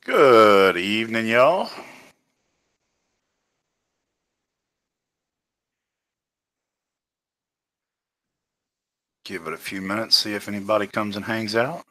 Good evening, y'all. Give it a few minutes, see if anybody comes and hangs out.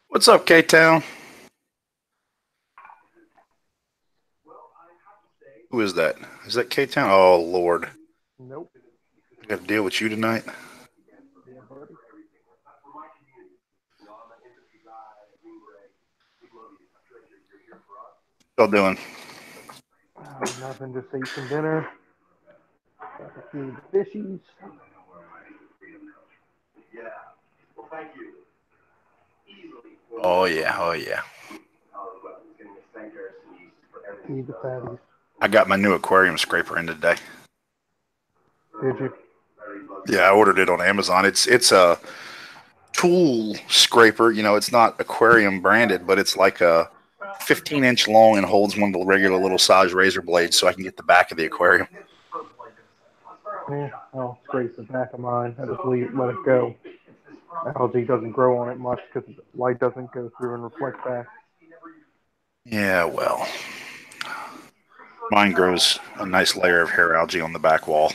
What's up, K-Town? Who is that? Is that K-Town? Oh, Lord. Nope. I got to deal with you tonight. Yeah, buddy. What y'all doing? Nothing. Just ate some dinner. Got to feed the fishies. Oh, yeah. Oh, yeah. Feed the fatties. I got my new aquarium scraper in today. Did you? Yeah, I ordered it on Amazon. It's a tool scraper. You know, it's not aquarium branded, but it's like a 15-inch long and holds one of the regular little size razor blades so I can get the back of the aquarium. Yeah. I'll scrape the back of mine. I just let it go. Algae doesn't grow on it much because light doesn't go through and reflect back. Yeah, well, mine grows a nice layer of hair algae on the back wall.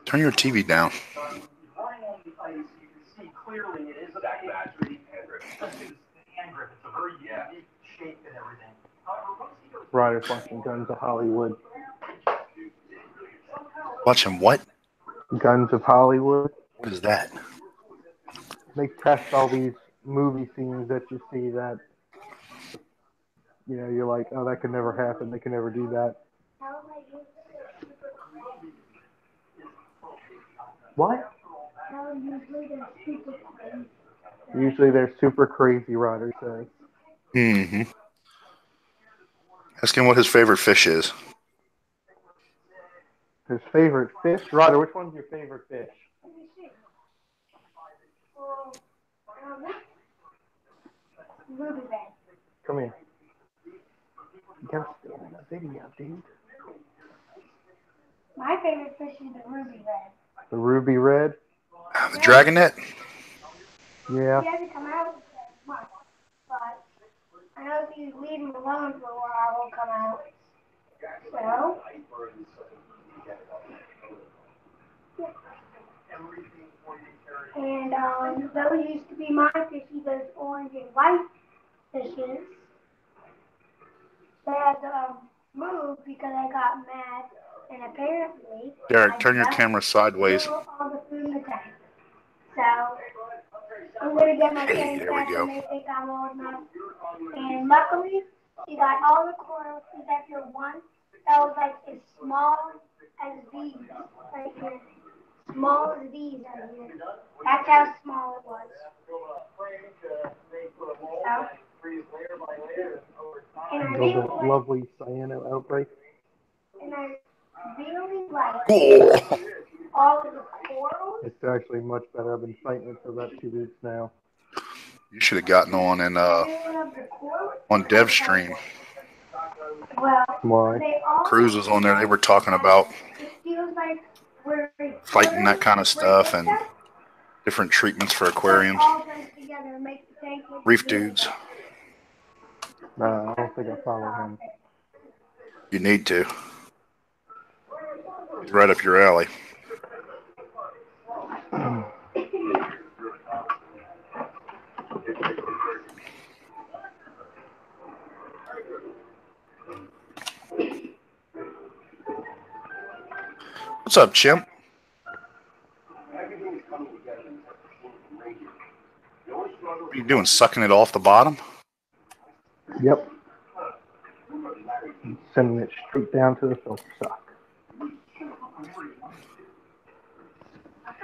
Turn your TV down. Ryder's watching Guns of Hollywood. Watching what? Guns of Hollywood. What is that? They test all these movie scenes that you see that, you're like, oh, that could never happen. They can never do that. What? Usually they're super crazy, Ryder says. Mm-hmm. Ask him what his favorite fish is. His favorite fish? Ryder, which one's your favorite fish? Come here. You gotta stay in the video, dude. My favorite fish is the ruby red. The ruby red? The dragonet? Yeah. He hasn't come out much, but I know if you leave him alone for a while, he'll come out. So, and those used to be my fishies, those orange and white fishes. They had to move because I got mad, and apparently Derek, I turn your just camera sideways. threw all the food in the tank. So, I'm going to get my Hey, tank there we back go. when they think I'm old enough. And luckily, she got all the coral except for one that was like as small as these right here. Small as these right here. That's how small it was. So, and I Until didn't that let, lovely cyano outbreak. and I really like Oh. all of the corals. It's actually much better. I've been fighting it for about 2 weeks now. You should have gotten on and I really love the corals. on Dev's stream. Well, Why? they all Cruz was on there. They were talking about it feels like we're fighting that kind of stuff with and them, different treatments for but aquariums. all blend together and make the tank look Reef really dudes. No, I don't think I follow him. You need to. He's right up your alley. What's up, Chimp? What are you doing? Sucking it off the bottom? Yep. I'm sending it straight down to the filter sock.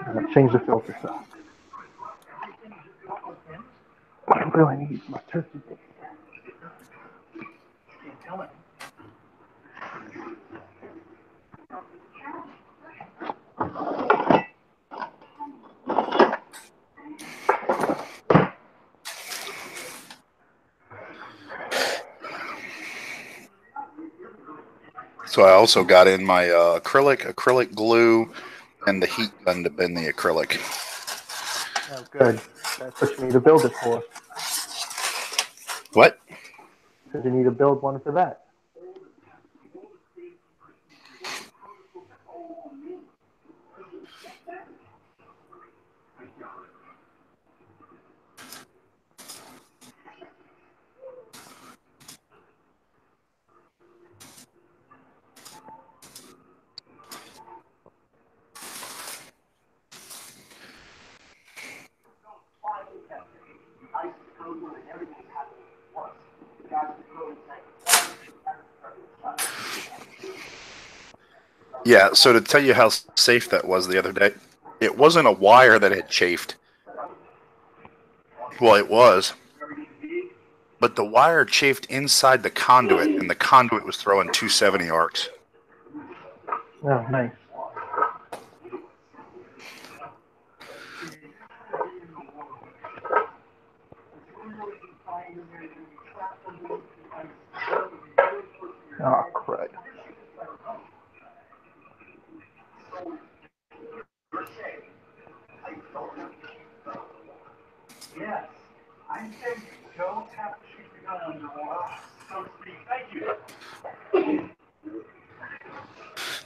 I'll change the filter sock. I really need my turkey bait. So I also got in my acrylic glue, and the heat gun to bend the acrylic. Oh, good. That's what you need to build it for. What? Because you need to build one for that. Yeah, so to tell you how safe that was the other day, it wasn't a wire that had chafed. Well, it was. But the wire chafed inside the conduit, and the conduit was throwing 270 arcs. Oh, nice. Oh, crud. Yes, I said don't have to shoot the gun on the wall, so to speak. Thank you.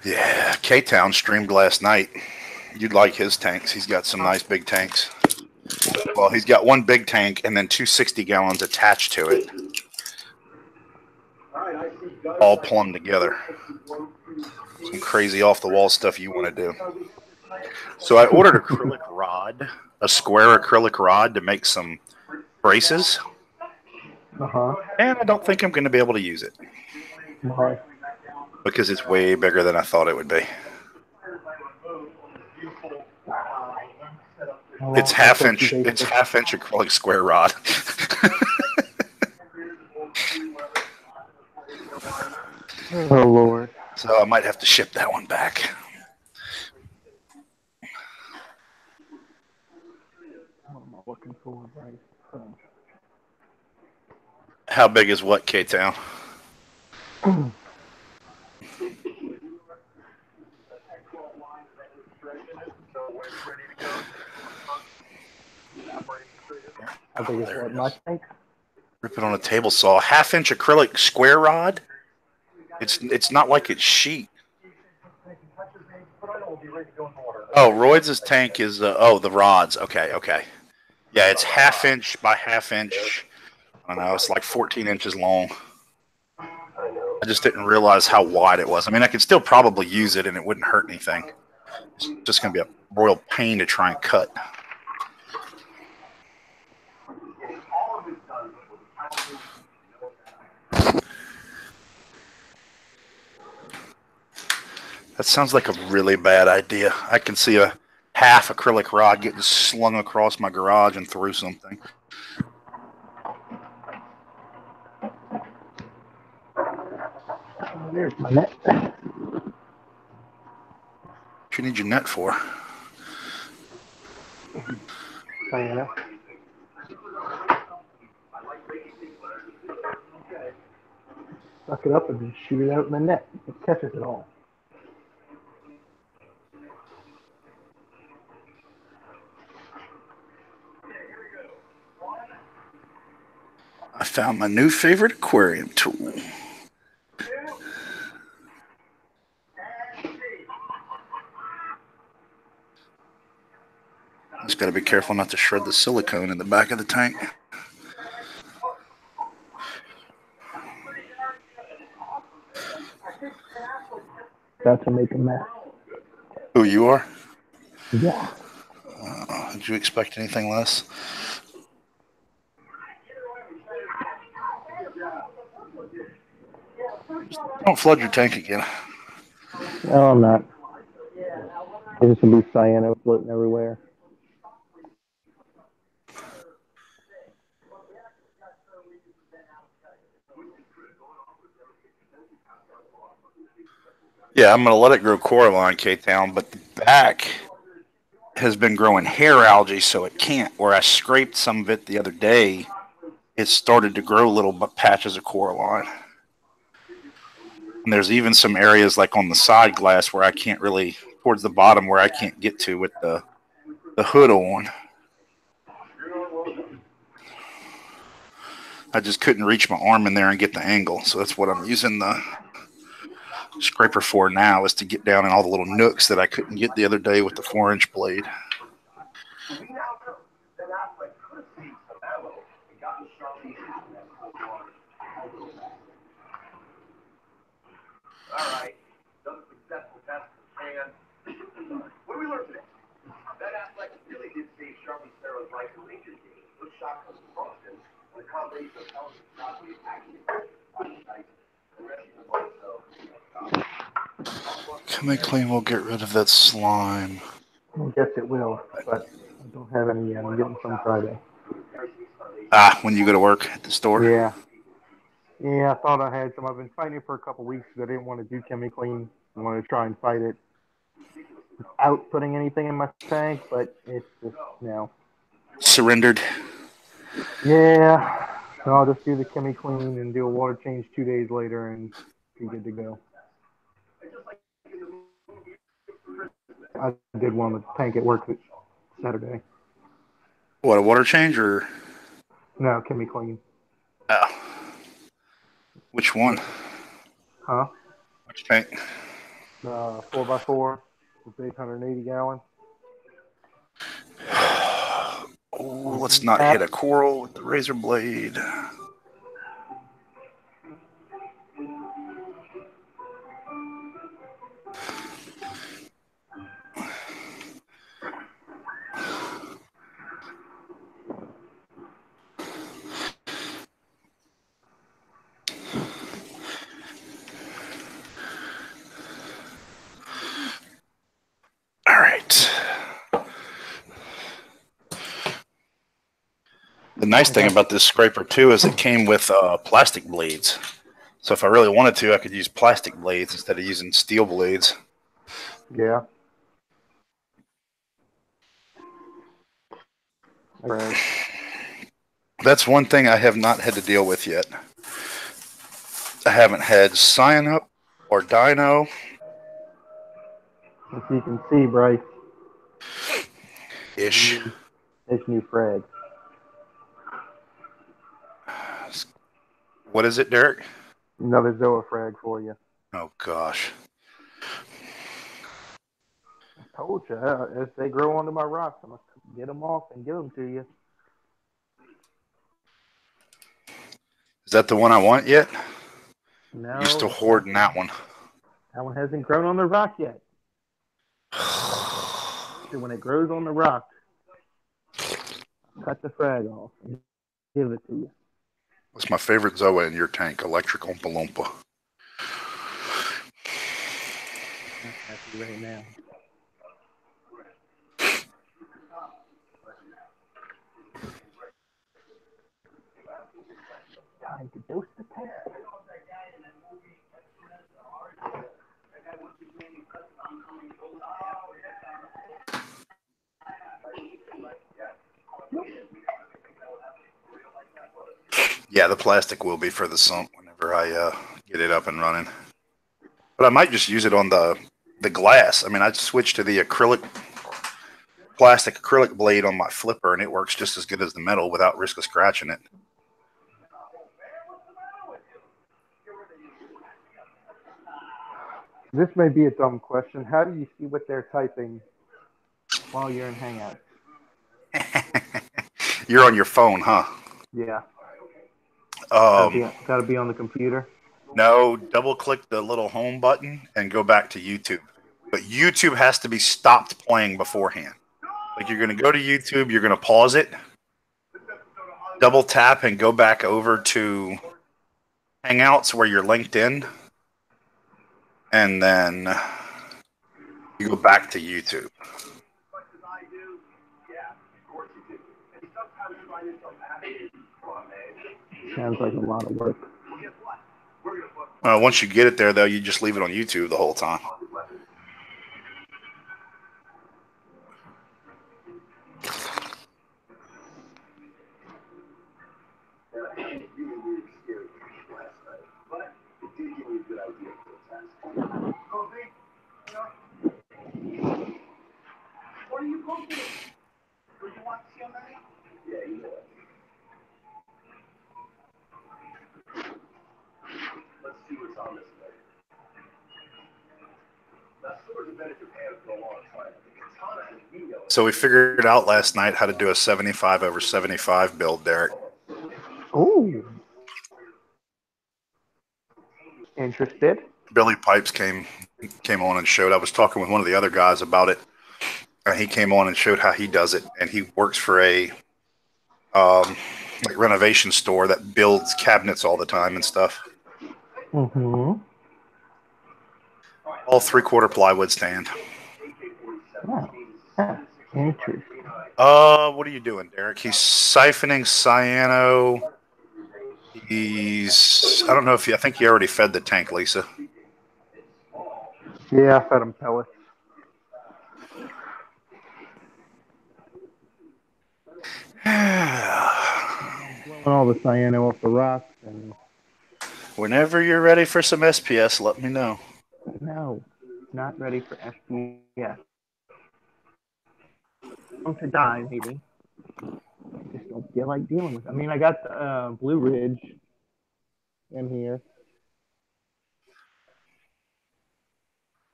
Yeah, K-Town streamed last night. You'd like his tanks. He's got some nice big tanks. Well, he's got one big tank and then two 60-gallons attached to it. All plumbed together. Some crazy off-the-wall stuff you want to do. So I ordered acrylic rod, a square acrylic rod to make some braces. Uh-huh. And I don't think I'm going to be able to use it. Why? Because it's way bigger than I thought it would be. It's half inch acrylic square rod. Oh, Lord. So I might have to ship that one back. What am I looking for? Right. How big is what, K-Town? How big is what, my tank? Rip it on a table saw. Half-inch acrylic square rod. It's not like it's sheet. Oh, Royds' tank is the rods. Okay. Yeah, it's half-inch by half-inch. I don't know. It's like 14 inches long. I just didn't realize how wide it was. I mean, I could still probably use it, and it wouldn't hurt anything. It's just going to be a royal pain to try and cut. That sounds like a really bad idea. I can see a half acrylic rod getting slung across my garage and through something. There's my net. you need your net for? Diana. Suck it up and just shoot it out in the net. It catches it all. I found my new favorite aquarium tool. Just got to be careful not to shred the silicone in the back of the tank. About to make a mess. Who you are? Yeah. Did you expect anything less? Just don't flood your tank again. No, I'm not. There's gonna be cyano floating everywhere. Yeah, I'm going to let it grow Coraline, K-Town, but the back has been growing hair algae, so it can't. Where I scraped some of it the other day, it started to grow little patches of Coraline. And there's even some areas like on the side glass where I can't really, towards the bottom where I can't get to with the hood on. I just couldn't reach my arm in there and get the angle, so that's what I'm using the scraper for now, is to get down in all the little nooks that I couldn't get the other day with the 4-inch blade. All right. Another successful test for Stan. What did we learn today? That aspect really did save Sharpie Sparrow's life in Rangers game. With shock of Boston, and the combination of health and Sharpie action. Chemi Clean will get rid of that slime. I guess it will, but I don't have any yet. I'm getting some Friday. When you go to work at the store? Yeah. Yeah, I thought I had some. I've been fighting it for a couple weeks because I didn't want to do Chemi Clean. I wanted to try and fight it without putting anything in my tank, but it's just, Surrendered. Yeah. So I'll just do the Chemi Clean and do a water change 2 days later and be good to go. I did one with tank at work Saturday. What, a water change or? No, Chemi Clean. Oh. Which one? Huh? Which tank? 4x4 with 880 gallon. Oh, let's not hit a coral with the razor blade. All right. The nice thing about this scraper too is it came with plastic blades. So if I really wanted to, I could use plastic blades instead of using steel blades. Yeah. Right. That's one thing I have not had to deal with yet. I haven't had cyanup or dino. As you can see, Bryce. Ish. There's new frag. What is it, Derek? Another Zoa frag for you. Oh, gosh. I told you, as they grow onto my rocks, I'm going to get them off and give them to you. Is that the one I want yet? No. You're still hoarding that one. That one hasn't grown on the rock yet. So when it grows on the rock, cut the frag off and give it to you. What's my favorite Zoa in your tank? Electric Oompa Loompa. I'm happy right now. Time to dose the tank. Yeah, the plastic will be for the sump whenever I get it up and running. But I might just use it on the glass. I mean, I'd switch to the plastic acrylic blade on my flipper, and it works just as good as the metal without risk of scratching it. This may be a dumb question. How do you see what they're typing while you're in Hangout? You're on your phone, huh? Yeah. Um, Gotta be on the computer. No, double click the little home button and go back to YouTube. But YouTube has to be stopped playing beforehand. Like you're going to go to YouTube, you're going to pause it, double tap and go back over to Hangouts where you're linked in, and then you go back to YouTube. Sounds like a lot of work. Once you get it there, though, you just leave it on YouTube the whole time. So we figured out last night how to do a 75/75 build, Derek. Ooh. Interested? Billy Pipes came on and showed. I was talking with one of the other guys about it. He came on and showed how he does it, and he works for a like renovation store that builds cabinets all the time and stuff. Mm-hmm. All 3/4 plywood stand. Oh, interesting. What are you doing, Derek? He's siphoning cyano. I don't know if I think you already fed the tank, Lisa. Yeah, I fed him pellets. Blowing all the cyano off the rocks and. Whenever you're ready for some SPS, let me know. No, not ready for SPS. Want to die, maybe. Just don't feel like dealing with it. I mean, I got the Blue Ridge in here.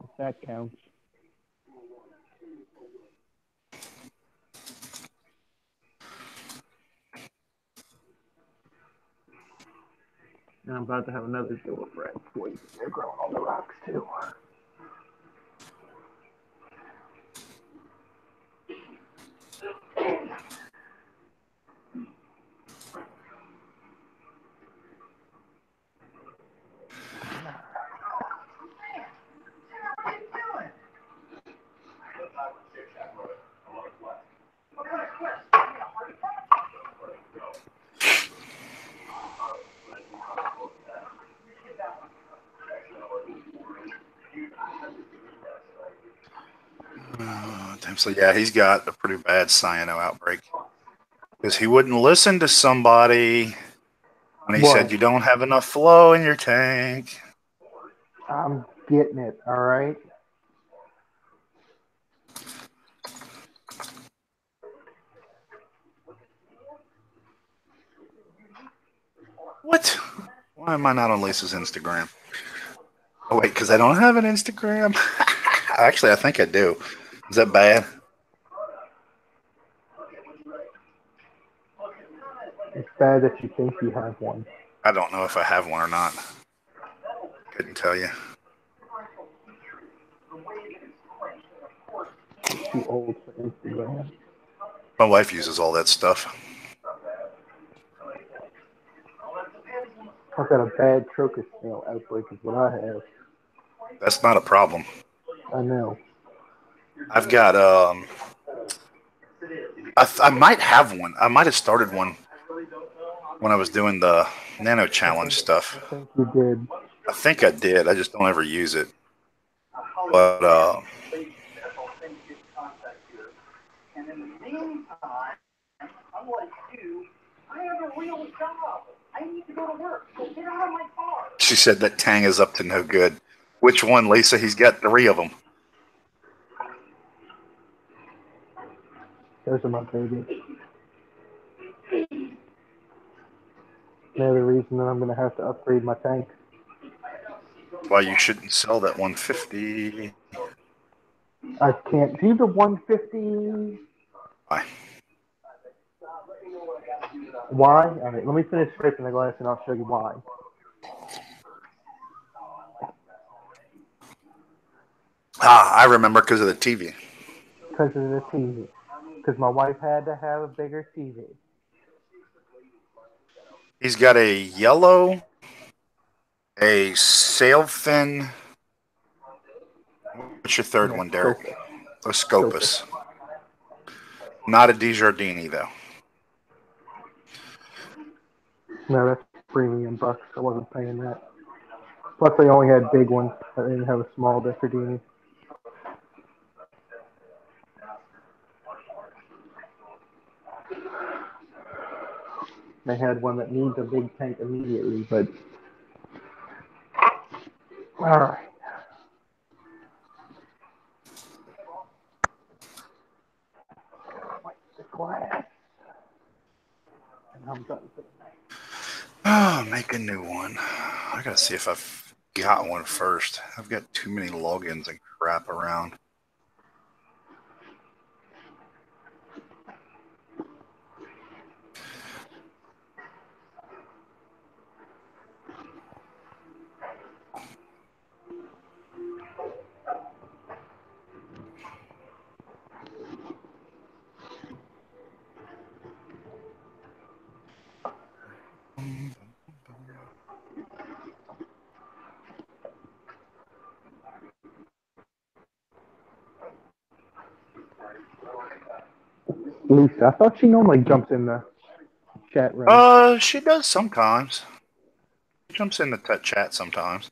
If that counts. And I'm about to have another dual friend. Boy, they're growing on the rocks too. So yeah, he's got a pretty bad cyano outbreak because he wouldn't listen to somebody when he said you don't have enough flow in your tank. I'm getting it, all right? What? Why am I not on Lisa's Instagram? Oh, wait, because I don't have an Instagram? Actually, I think I do. Is that bad? It's bad that you think you have one. I don't know if I have one or not. Couldn't tell you. Too old for Instagram. My wife uses all that stuff. I've got a bad crocus snail outbreak is what I have. That's not a problem. I know. I've got I might have one. I might have started one when I was doing the nano challenge stuff. I think you did. I think I did. I just don't ever use it. But And in the meantime, unlike you, I have a real job. I She said that Tang is up to no good. Which one, Lisa? He's got 3 of them. Those are my babies. Another reason that I'm going to have to upgrade my tank. Why you shouldn't sell that 150? I can't do the 150. Why? Why? All right, let me finish scraping the glass and I'll show you why. I remember because of the TV. Because of the TV. Because my wife had to have a bigger TV. He's got a yellow, a sailfin. What's your third one, Derek? A Scopus. Not a DeJardini, though. No, that's premium bucks. I wasn't paying that. Plus, they only had big ones. I didn't have a small DeJardini. They had one that needs a big tank immediately, but all right. The glass. And I'm done for the night. Oh, make a new one. I gotta see if I've got one first. I've got too many logins and crap around. Lisa, I thought she normally jumps in the chat room. She does sometimes. She jumps in the chat sometimes.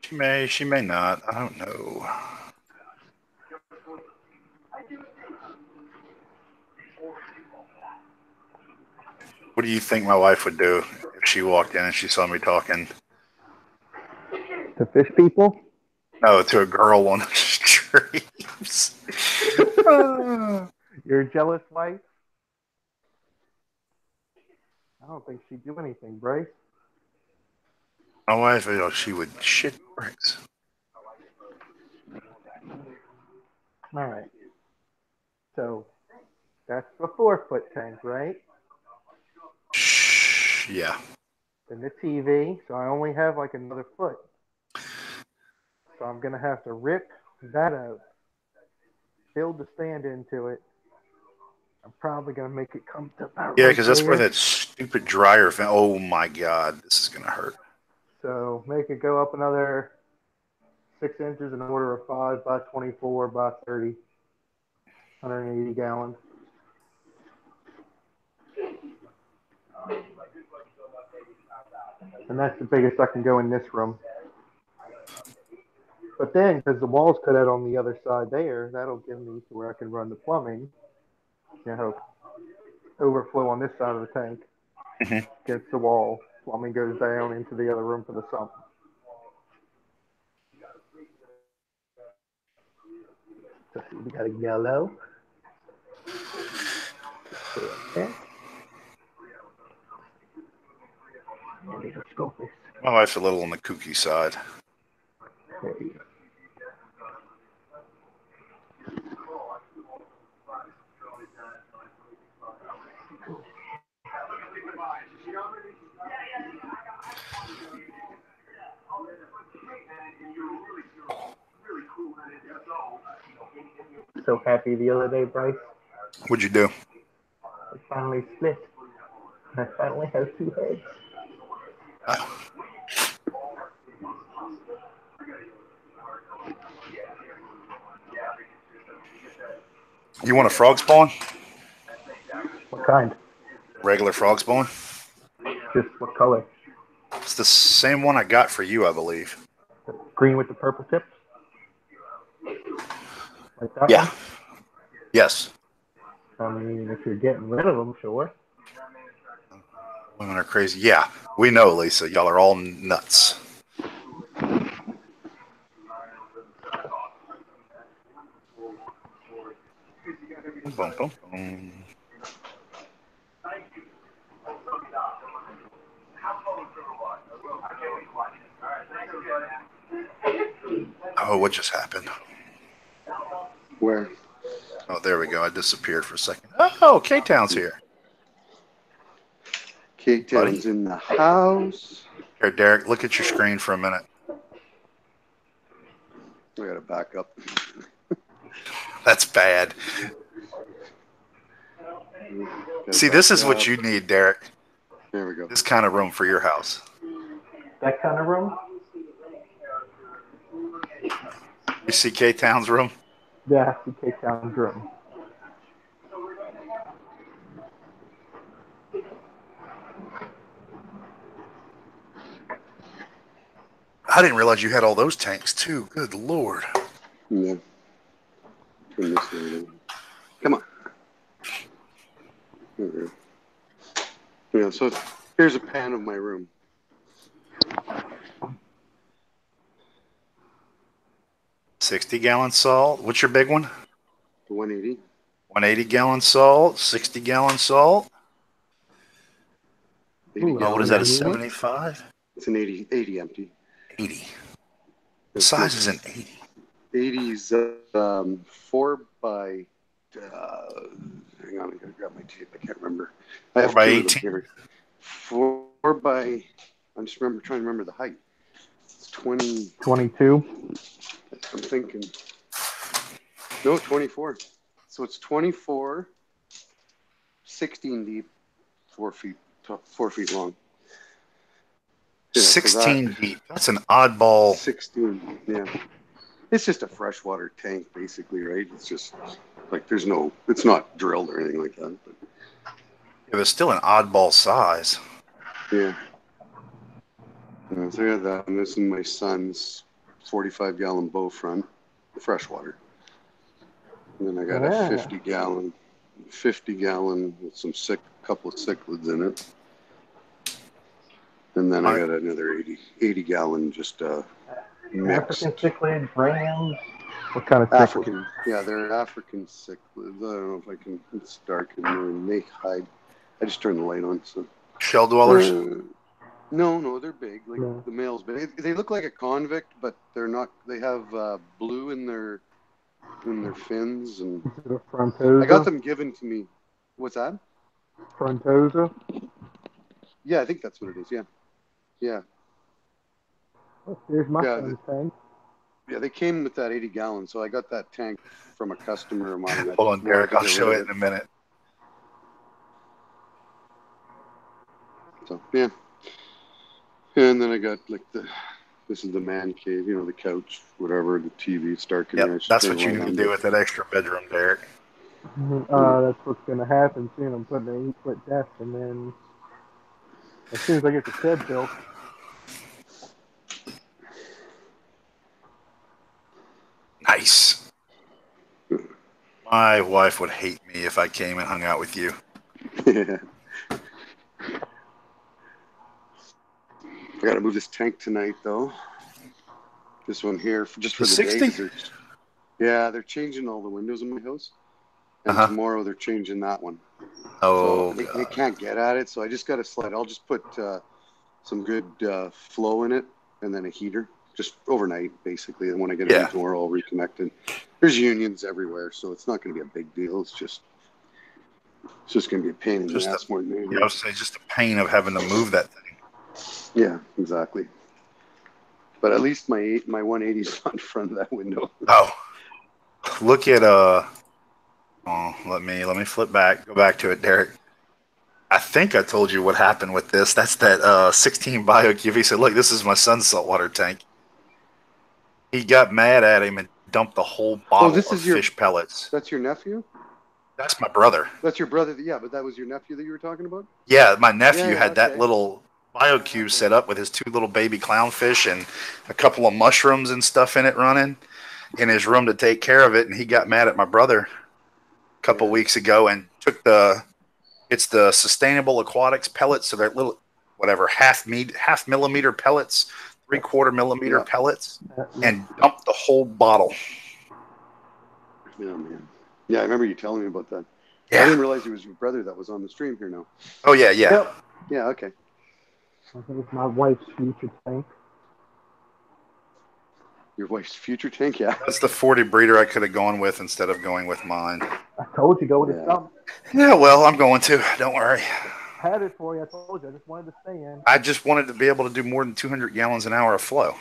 She may not. I don't know. What do you think my wife would do if she walked in and she saw me talking? To fish people? No, to a girl on the streets. Your jealous wife? I don't think she'd do anything, Bryce. My wife, she would shit bricks. All right. So that's the 4-foot tank, right? Yeah. Then the TV. So I only have like another foot. So I'm going to have to rip that out, build the stand into it. I'm probably going to make it come to about Yeah, right because that's where there. that stupid dryer. Oh my God, this is gonna hurt. So make it go up another 6 inches in order of 5 by 24 by 30, 180 gallons. And that's the biggest I can go in this room. But then, because the wall's cut out on the other side there, that'll give me to where I can run the plumbing. You know, overflow on this side of the tank against the wall. Plumbing goes down into the other room for the sump. So we got a yellow. Okay. My wife's a little on the kooky side. There you go. So happy the other day, Bryce. What'd you do? I finally split. I finally have 2 heads. You want a frog spawn? What kind? Regular frog spawn? Just what color? It's the same one I got for you, I believe. The green with the purple tips? Like that Yeah. one? Yes. I mean, if you're getting rid of them, sure. Women are crazy. Yeah, we know, Lisa. Y'all are all nuts. Boom, boom, boom. Oh, what just happened? Where? Oh, there we go. I disappeared for a second. Oh, K-Town's here. K-Town's in the house. Here, Derek, look at your screen for a minute. I gotta back up. That's bad. See, this is what you need, Derek. There we go. This kind of room for your house. That kind of room? You see K-Town's room? Yeah, the K-Town's room. I didn't realize you had all those tanks, too. Good Lord. Yeah. Turn this light on. Come on. There we go. Yeah, so here's a pan of my room. 60-gallon salt. What's your big one? The 180. 180-gallon salt. 60-gallon salt. 80 Oh, what is that, a gallon. 75? It's an 80 empty. 80. What It's size is an 80? 80's 4 by. Hang on, I gotta grab my tape. I can't remember. I have 4 by 2 of them 18? here. 4 by. I'm just trying to remember the height. It's 20. 22. I'm thinking. No, 24. So it's 24, 16 deep, 4 feet long. Yeah, 16 deep. That's an oddball. 16, yeah. It's just a freshwater tank, basically, right? It's just like it's not drilled or anything like that. But It was still an oddball size. yeah. So I got that, and this is my son's 45-gallon bow front, freshwater. And then I got a 50-gallon with some couple of cichlids in it. And then I got another 80-gallon just mixed. African cichlid, rams. What kind of cichlid? African, yeah, they're African cichlids. I don't know if I can. It's dark in there, and they hide. I just turned the light on. So Shell dwellers? No, they're big. Like the male's big. They look like a convict, but they're not. They have blue in their fins, and Is it a frontosa? I got them given to me. What's that? Frontosa? Yeah, I think that's what it is. Yeah. Oh, here's my son's tank. Yeah, they came with that 80 gallons, so I got that tank from a customer of mine. Hold on, Derek. I'll show it in a minute. So yeah, and then I got like this is the man cave, the couch, whatever, the TV. It's dark in there. That's what you need to do with that extra bedroom, Derek. That's what's going to happen soon. I'm putting an 8-foot desk, and then as soon as I get the shed built. Nice. My wife would hate me if I came and hung out with you. Yeah. I got to move this tank tonight, though. This one here, just for the 60? day. They're changing all the windows in my house. And tomorrow they're changing that one. Oh, so they can't get at it, so I just got to slide. I'll just put some good flow in it and then a heater, just overnight, basically. And when I get it in tomorrow, I'll reconnect it. There's unions everywhere, so it's not going to be a big deal. It's just going to be a pain in the ass more than anything. I would say just a pain of having to move that thing. Yeah, exactly. But at least my 180's on front of that window. Oh, look at let me flip back. Go back to it, Derek. I think I told you what happened with this. That's that 16 BioQV. He said, "Look, this is my son's saltwater tank." He got mad at him and dumped the whole bottle of fish pellets. That's your nephew? That's my brother. That's your brother. Yeah, but that was your nephew that you were talking about? Yeah, my nephew had that little BioCube set up with his 2 little baby clownfish and a couple of mushrooms and stuff in it running. in his room to take care of it, and he got mad at my brother a couple weeks ago and took it's the sustainable aquatics pellets, so they're little whatever half millimeter pellets, 3/4 millimeter pellets, and dumped the whole bottle. Yeah, man. Yeah, I remember you telling me about that. Yeah. I didn't realize it was your brother that was on the stream here now. Oh yeah. Yep. Yeah, okay. I think it's my wife's future tank. Your wife's future tank, yeah. That's the 40 breeder I could have gone with instead of going with mine. I told you, go with the stump. Yeah, well, I'm going to. Don't worry. Had it for you. I told you. I just wanted to stay in. I just wanted to be able to do more than 200 gallons an hour of flow.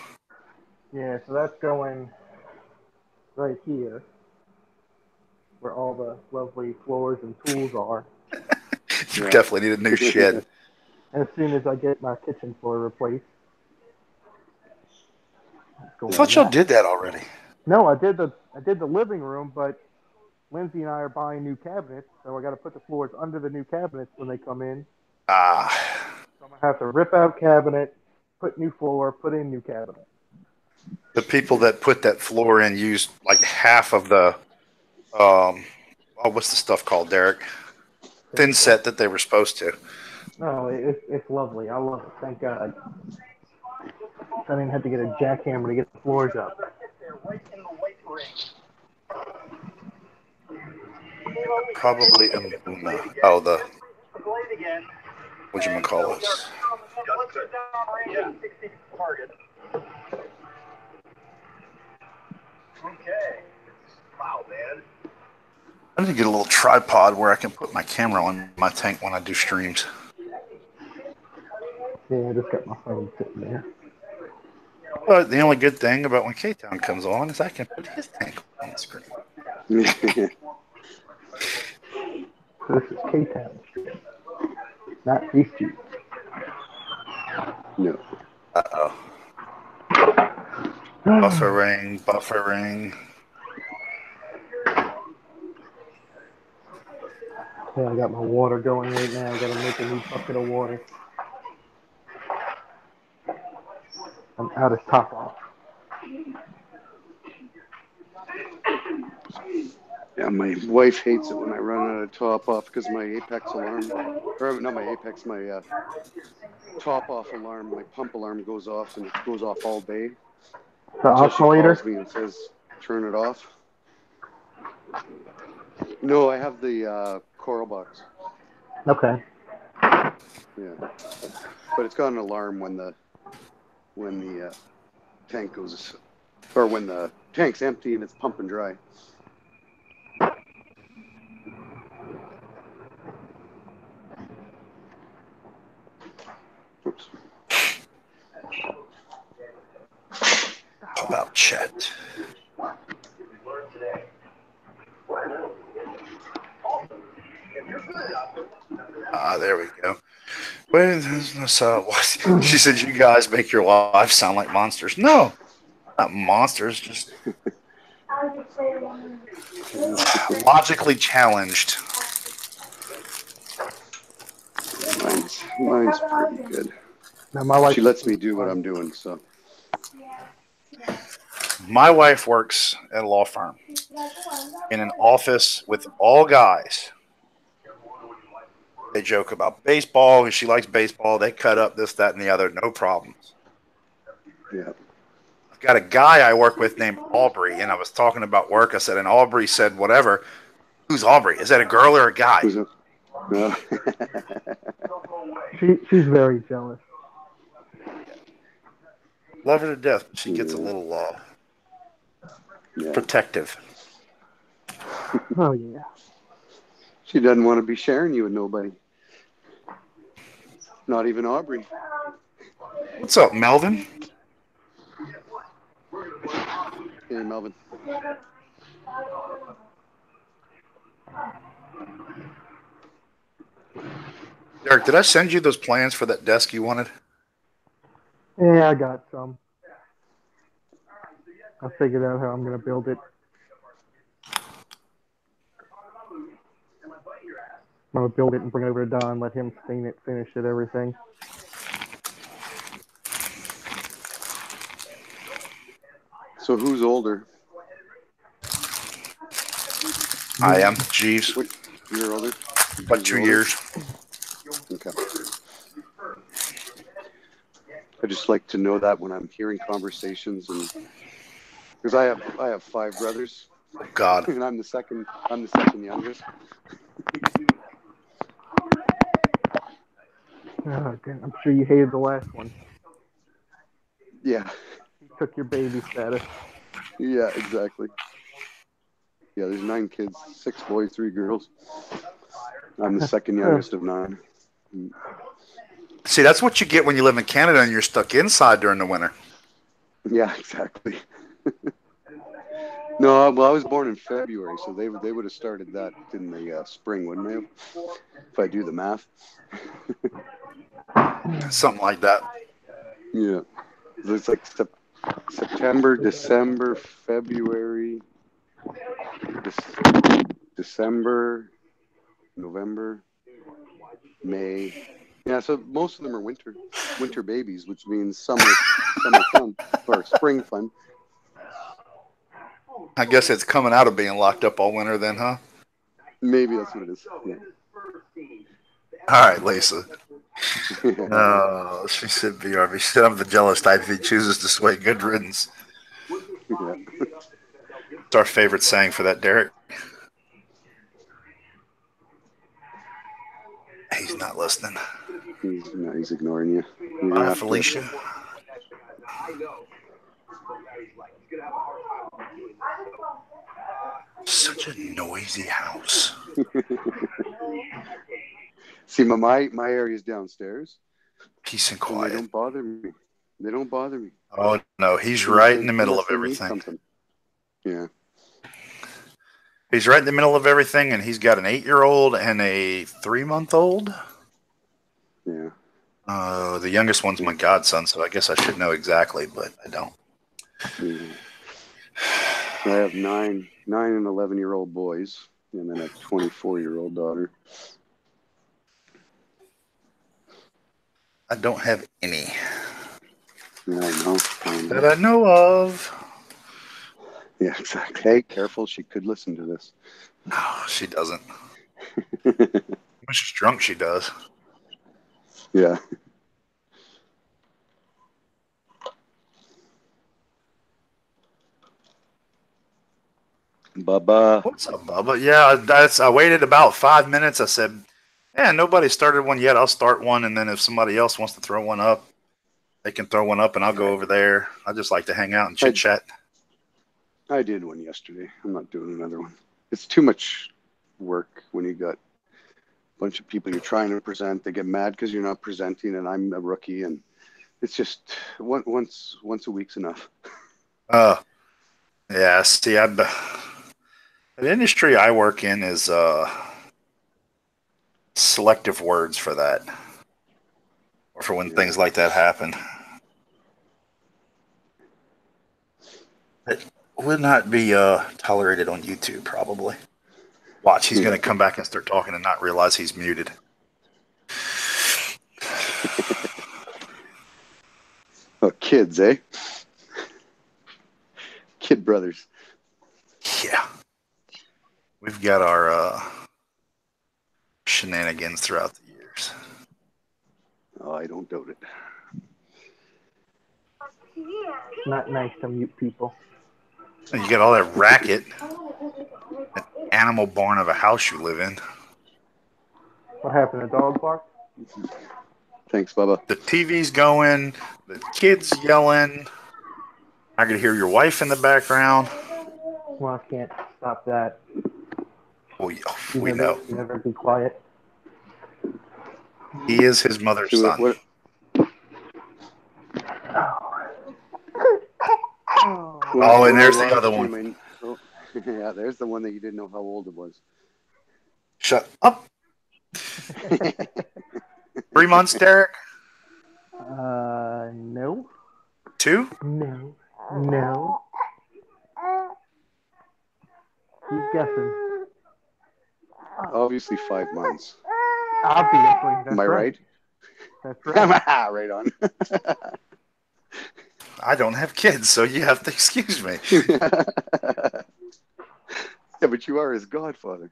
Yeah, so that's going right here, where all the lovely floors and tools are. You definitely need a new shed. And as soon as I get my kitchen floor replaced. I thought y'all did that already. No, I did the living room, but Lindsay and I are buying new cabinets, so I got to put the floors under the new cabinets when they come in. So I'm gonna have to rip out cabinet, put new floor, put in new cabinet. The people that put that floor in used like half of the what's the stuff called, Derek? Thin set that they were supposed to. No, it's lovely. I love it. Thank God. I didn't have to get a jackhammer to get the floors up. Probably whatchamacallit. Okay. Wow, man. I need to get a little tripod where I can put my camera on my tank when I do streams. Yeah, I just got my phone sitting there. But the only good thing about when K-Town comes on is I can put his tank on the screen. So this is K-Town Street, not Beast Street. No. Uh-oh. Buffering. Okay, I got my water going right now. I gotta make a new bucket of water. I'm out of top off. Yeah, my wife hates it when I run out of top off because my Apex alarm, or not my Apex, my top off alarm, my pump alarm goes off, and it goes off all day. The oscillator? She calls me and says, turn it off. No, I have the Coral Box. Okay. Yeah, but it's got an alarm when the tank goes, or when the tank's empty and it's pumping dry. Oops. How about Chet? There we go. She said, you guys make your lives sound like monsters. No, not monsters, just logically challenged. Mine's pretty good. Now my wife, she lets me do what I'm doing, so. My wife works at a law firm in an office with all guys. They joke about baseball. She likes baseball. They cut up this, that, and the other. No problems. Yeah. I've got a guy I work with named Aubrey, and I was talking about work. I said, and Aubrey said, whatever. Who's Aubrey? Is that a girl or a guy? No. she's very jealous. Love her to death. But she gets a little protective. Oh, yeah. She doesn't want to be sharing you with nobody. Not even Aubrey. What's up, Melvin? Hey, Melvin. Derek, did I send you those plans for that desk you wanted? Yeah, I got some. I figured out how I'm going to build it. I'm going to build it and bring it over to Don, let him stain it, finish it, everything. So who's older? I am. Jeeves. What, you're older? About 2 years. Okay. I just like to know that when I'm hearing conversations, and because I have 5 brothers. Oh, God. And I'm the second youngest. Oh, okay. I'm sure you hated the last one. Yeah. He took your baby status. Yeah, exactly. Yeah, there's 9 kids, 6 boys, 3 girls. I'm the second youngest of 9. See, that's what you get when you live in Canada and you're stuck inside during the winter. Yeah, exactly. No, well, I was born in February, so they would have started that in the spring, wouldn't they have? If I do the math. Something like that. Yeah. It's like September, December, February, December, November, May. Yeah, so most of them are winter babies, which means summer fun or spring fun. I guess it's coming out of being locked up all winter then, huh? Maybe that's what it is. Yeah. All right, Lisa. She said BRB. She said I'm the jealous type if he chooses to sway. Good riddance. Yeah. It's our favorite saying for that, Derek. He's not listening. He's ignoring you. Bye, Felicia. Such a noisy house. See, my area's downstairs. Peace and quiet. They don't bother me. Oh, no. He's right in the middle of everything. Yeah. He's right in the middle of everything, and he's got an 8-year-old and a 3-month-old. Yeah. The youngest one's my godson, so I guess I should know exactly, but I don't. Yeah. I have 9 and 11-year-old boys, and then a 24-year-old daughter. I don't have any. Yeah, I know. That I know of. Yeah, exactly. Hey, careful. She could listen to this. No, she doesn't. When she's drunk, she does. Yeah. Bubba. What's up, Bubba? Yeah, I waited about 5 minutes. I said, yeah, nobody started one yet. I'll start one, and then if somebody else wants to throw one up, they can throw one up, and I'll go over there. I just like to hang out and chit-chat. I did one yesterday. I'm not doing another one. It's too much work when you got a bunch of people you're trying to present. They get mad because you're not presenting, and I'm a rookie, and it's just once a week's enough. Yeah, see, the industry I work in is selective words for that, or for when things like that happen. It would not be tolerated on YouTube, probably. Watch, he's going to come back and start talking and not realize he's muted. Oh, kids, eh? Kid brothers. Yeah. We've got our shenanigans throughout the years. Oh, I don't doubt it. It's not nice to mute people. And you got all that racket, that animal barn of a house you live in. What happened? A dog bark? Thanks, Bubba. The TV's going, the kids yelling. I could hear your wife in the background. Well, I can't stop that. We know. Never be quiet. He is his mother's son. Oh, and there's the other one. Yeah, there's the one that you didn't know how old it was. Shut up. 3 months, Derek? No. 2? No. Keep guessing. Obviously 5 months. Obviously. That's Am I right? That's right. Right on. I don't have kids, so you have to excuse me. Yeah, but you are his godfather.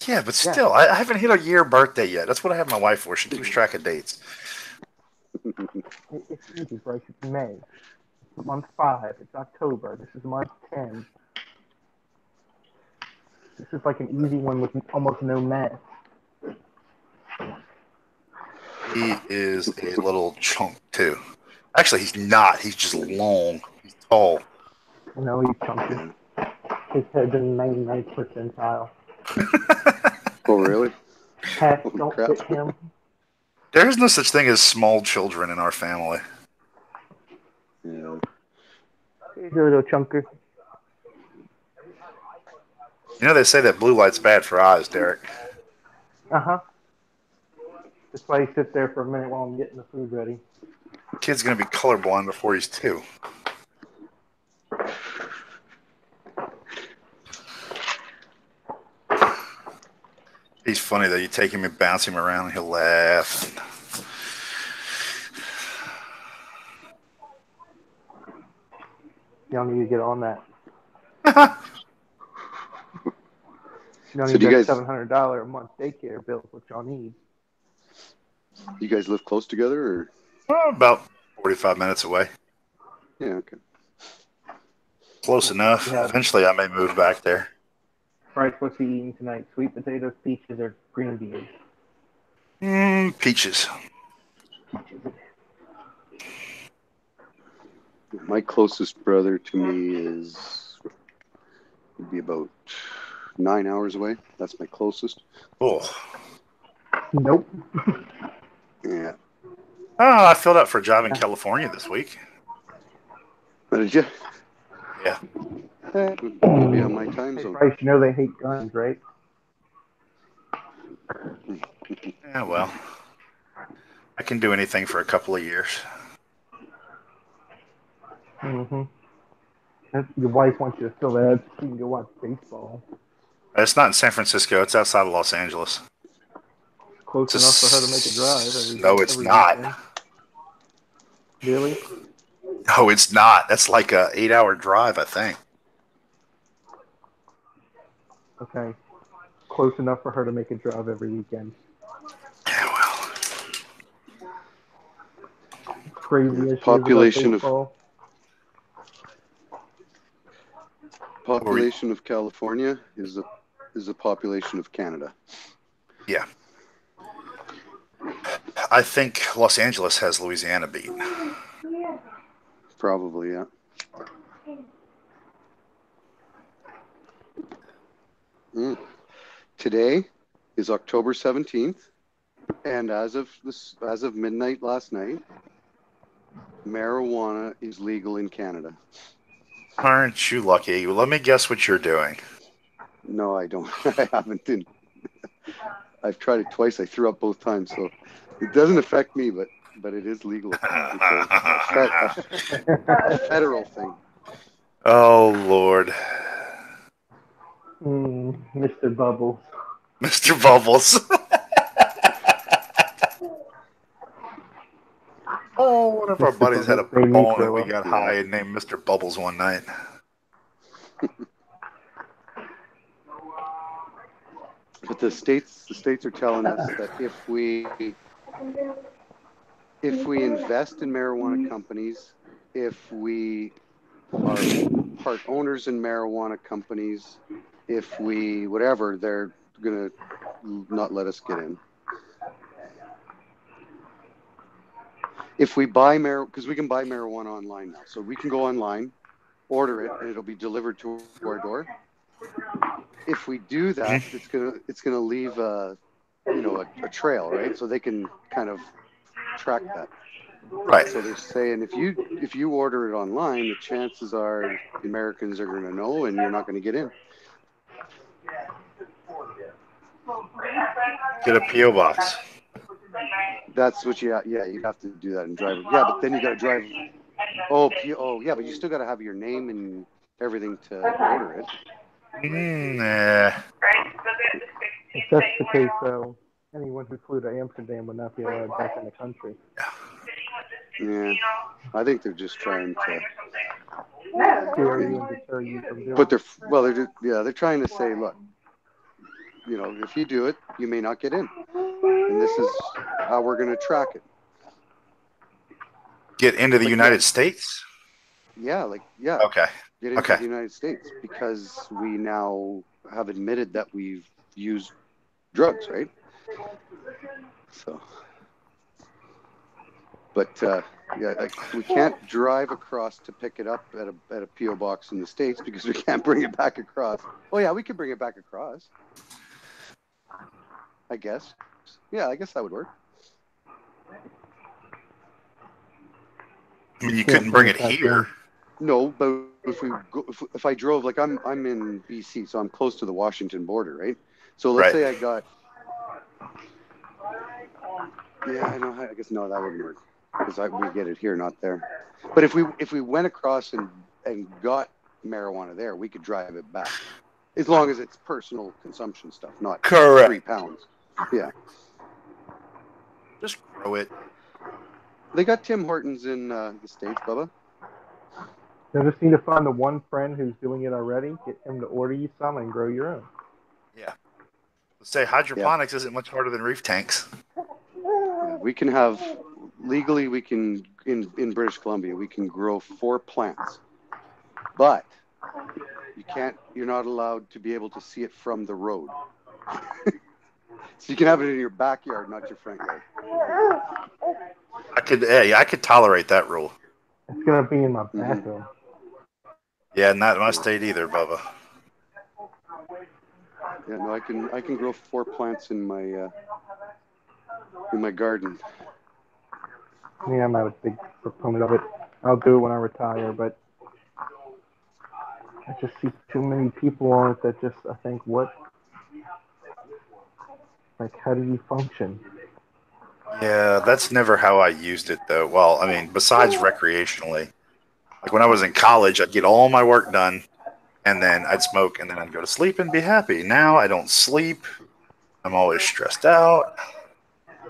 Yeah, but still, I haven't hit a year birthday yet. That's what I have my wife for. She keeps track of dates. It's easy, Bryce. It's May. It's month 5. It's October. This is month 10. This is like an easy one with almost no math. He is a little chunk, too. Actually, he's not. He's just long. He's tall. No, he's chunky. His head's in 99th percentile. Oh, really? Hats don't crap. fit him. There is no such thing as small children in our family. Yeah. He's a little chunker. You know, they say that blue light's bad for eyes, Derek. Uh-huh. That's why he sits there for a minute while I'm getting the food ready. The kid's going to be colorblind before he's 2. He's funny, though. You take him and bounce him around, and he'll laugh. Y'all need to get on that. You don't So need do you that guys- $700 a month daycare bill, which y'all need. You guys live close together, or? About 45 minutes away. Yeah, okay. Close enough. Yeah. Eventually, I may move back there. Bryce, what's he eating tonight? Sweet potatoes, peaches, or green beans? Peaches. My closest brother to me would be about 9 hours away. That's my closest. Oh. Nope. Yeah. Oh, I filled out for a job in California this week. What did you? Yeah. It'll be on my time Hey, zone. Bryce, you know they hate guns, right? Yeah, well. I can do anything for a couple of years. Mm-hmm. Your wife wants you to fill that so you can go watch baseball. It's not in San Francisco. It's outside of Los Angeles. Close enough for her to make a drive. No, it's not. Weekend. Really? No, it's not. That's like a 8-hour drive, I think. Okay. Close enough for her to make a drive every weekend. Yeah, well. Crazy as Population she is Population of California is the population of Canada. Yeah. I think Los Angeles has Louisiana beat. Probably, yeah. Today is October 17th, and as of midnight last night, marijuana is legal in Canada. Aren't you lucky? Let me guess what you're doing. No, I don't. I haven't been. I've tried it twice. I threw up both times, so it doesn't affect me, but it is legal. It's a federal thing. Oh, Lord. Mr. Bubbles. Mr. Bubbles. Oh, one of our buddies had a ball and we got high and named Mr. Bubbles one night. But the states are telling us that if we invest in marijuana companies, if we are part owners in marijuana companies, if we whatever, they're gonna not let us get in. If we buy because we can buy marijuana online now, so we can go online, order it, and it'll be delivered to our door. If we do that, it's gonna leave a trail, right? So they can kind of track that. Right. So they're saying if you order it online, the chances are the Americans are going to know, and you're not going to get in. Get a P.O. box. That's what you have to do that and drive it. Yeah, but then you got to drive. Oh, yeah, but you still got to have your name and everything to order it. Nah. If that's the case, though, anyone who flew to Amsterdam would not be allowed back in the country. Yeah, I think they're just trying to scare you and deter you from doing But they're trying to say, look, you know, if you do it, you may not get in, and this is how we're going to track it. Get into the United States? Yeah, Okay. Get into the United States, because we now have admitted that we've used drugs, right? So, but we can't drive across to pick it up at a PO box in the States because we can't bring it back across. Oh yeah, we could bring it back across, I guess. Yeah, I guess that would work. I mean, you couldn't bring it here. No, but if I drove, like I'm in BC, so I'm close to the Washington border, right? So let's say I got. Yeah, I know. I guess no, that wouldn't work because we get it here, not there. But if we went across and got marijuana there, we could drive it back, as long as it's personal consumption stuff, not 3 pounds. Yeah. Just grow it. They got Tim Hortons in the States, Bubba. You just need to find the one friend who's doing it already, get him to order you some, and grow your own. Yeah. Let's say hydroponics isn't much harder than reef tanks. Yeah, we can have, legally, we can, in British Columbia, we can grow 4 plants. But you're not allowed to be able to see it from the road. So you can have it in your backyard, not your front yard. I could tolerate that rule. It's gonna be in my bathroom. Yeah, not in my state either, Bubba. Yeah, no, I can grow 4 plants in my garden. Yeah, I'm not a big proponent of it. I'll do it when I retire, but I just see too many people on it that just, I think, how do you function? Yeah, that's never how I used it, though. Well, I mean, besides recreationally. Like when I was in college, I'd get all my work done, and then I'd smoke, and then I'd go to sleep and be happy. Now I don't sleep. I'm always stressed out.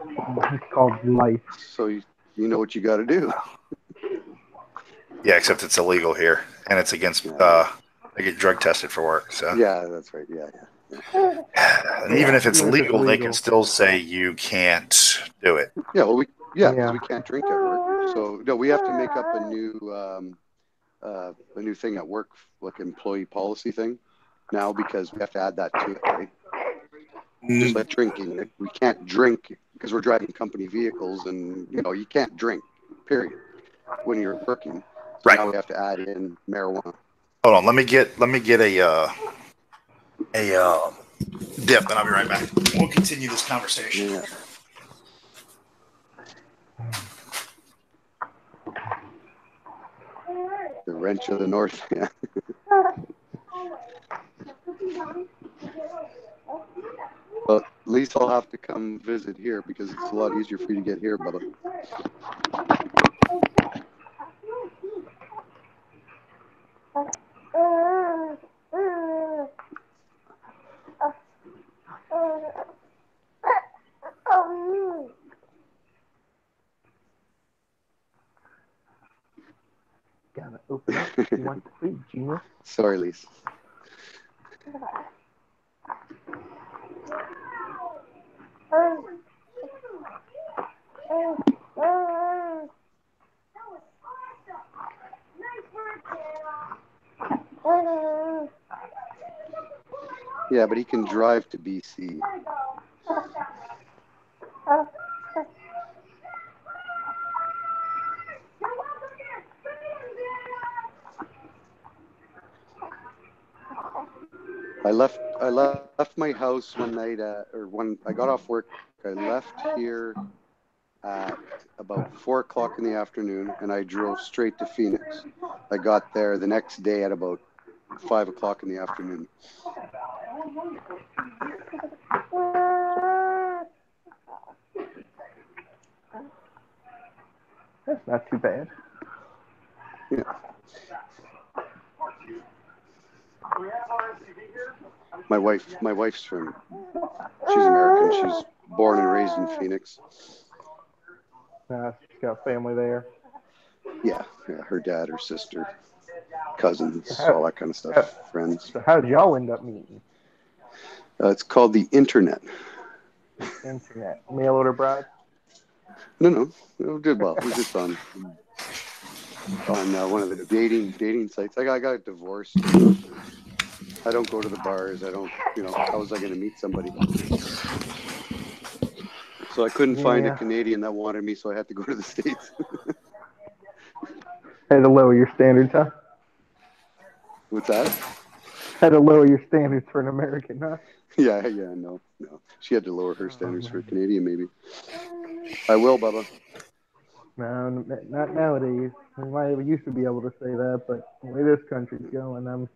It's called life. So you know what you got to do. Yeah, except it's illegal here, and it's against. I get drug tested for work. So yeah, that's right. Yeah. And even if it's legal, they can still say you can't do it. Yeah, well, because we can't drink at work. So no, we have to make up a new thing at work, like employee policy thing now, because we have to add that to it, right? Just like drinking, we can't drink because we're driving company vehicles, and you can't drink, period, when you're working. So now we have to add in marijuana. Hold on, let me get a dip, and I'll be right back. We'll continue this conversation. Yeah. The wrench of the north. Yeah. Well, at least I'll have to come visit here because it's a lot easier for you to get here, Bubba. Gotta open up. You want the food, genius? Sorry, Lisa. Yeah, but he can drive to BC. I left my house one night or when I got off work. I left here at about 4 o'clock in the afternoon, and I drove straight to Phoenix. I got there the next day at about 5 o'clock in the afternoon. That's not too bad. Yeah. My wife's from. She's American. She's born and raised in Phoenix. She's got family there. Yeah, her dad, her sister, cousins, all that kind of stuff, friends. So how did y'all end up meeting? It's called the internet. Internet. Mail order bride? No. It was just on one of the dating sites. I got divorced. I don't go to the bars. I don't, how was I going to meet somebody? So I couldn't find a Canadian that wanted me, so I had to go to the States. Had to lower your standards, huh? What's that? Had to lower your standards for an American, huh? Yeah, no. She had to lower her standards for a Canadian, maybe. I will, Bubba. No, not nowadays. We used to be able to say that, but the way this country's going,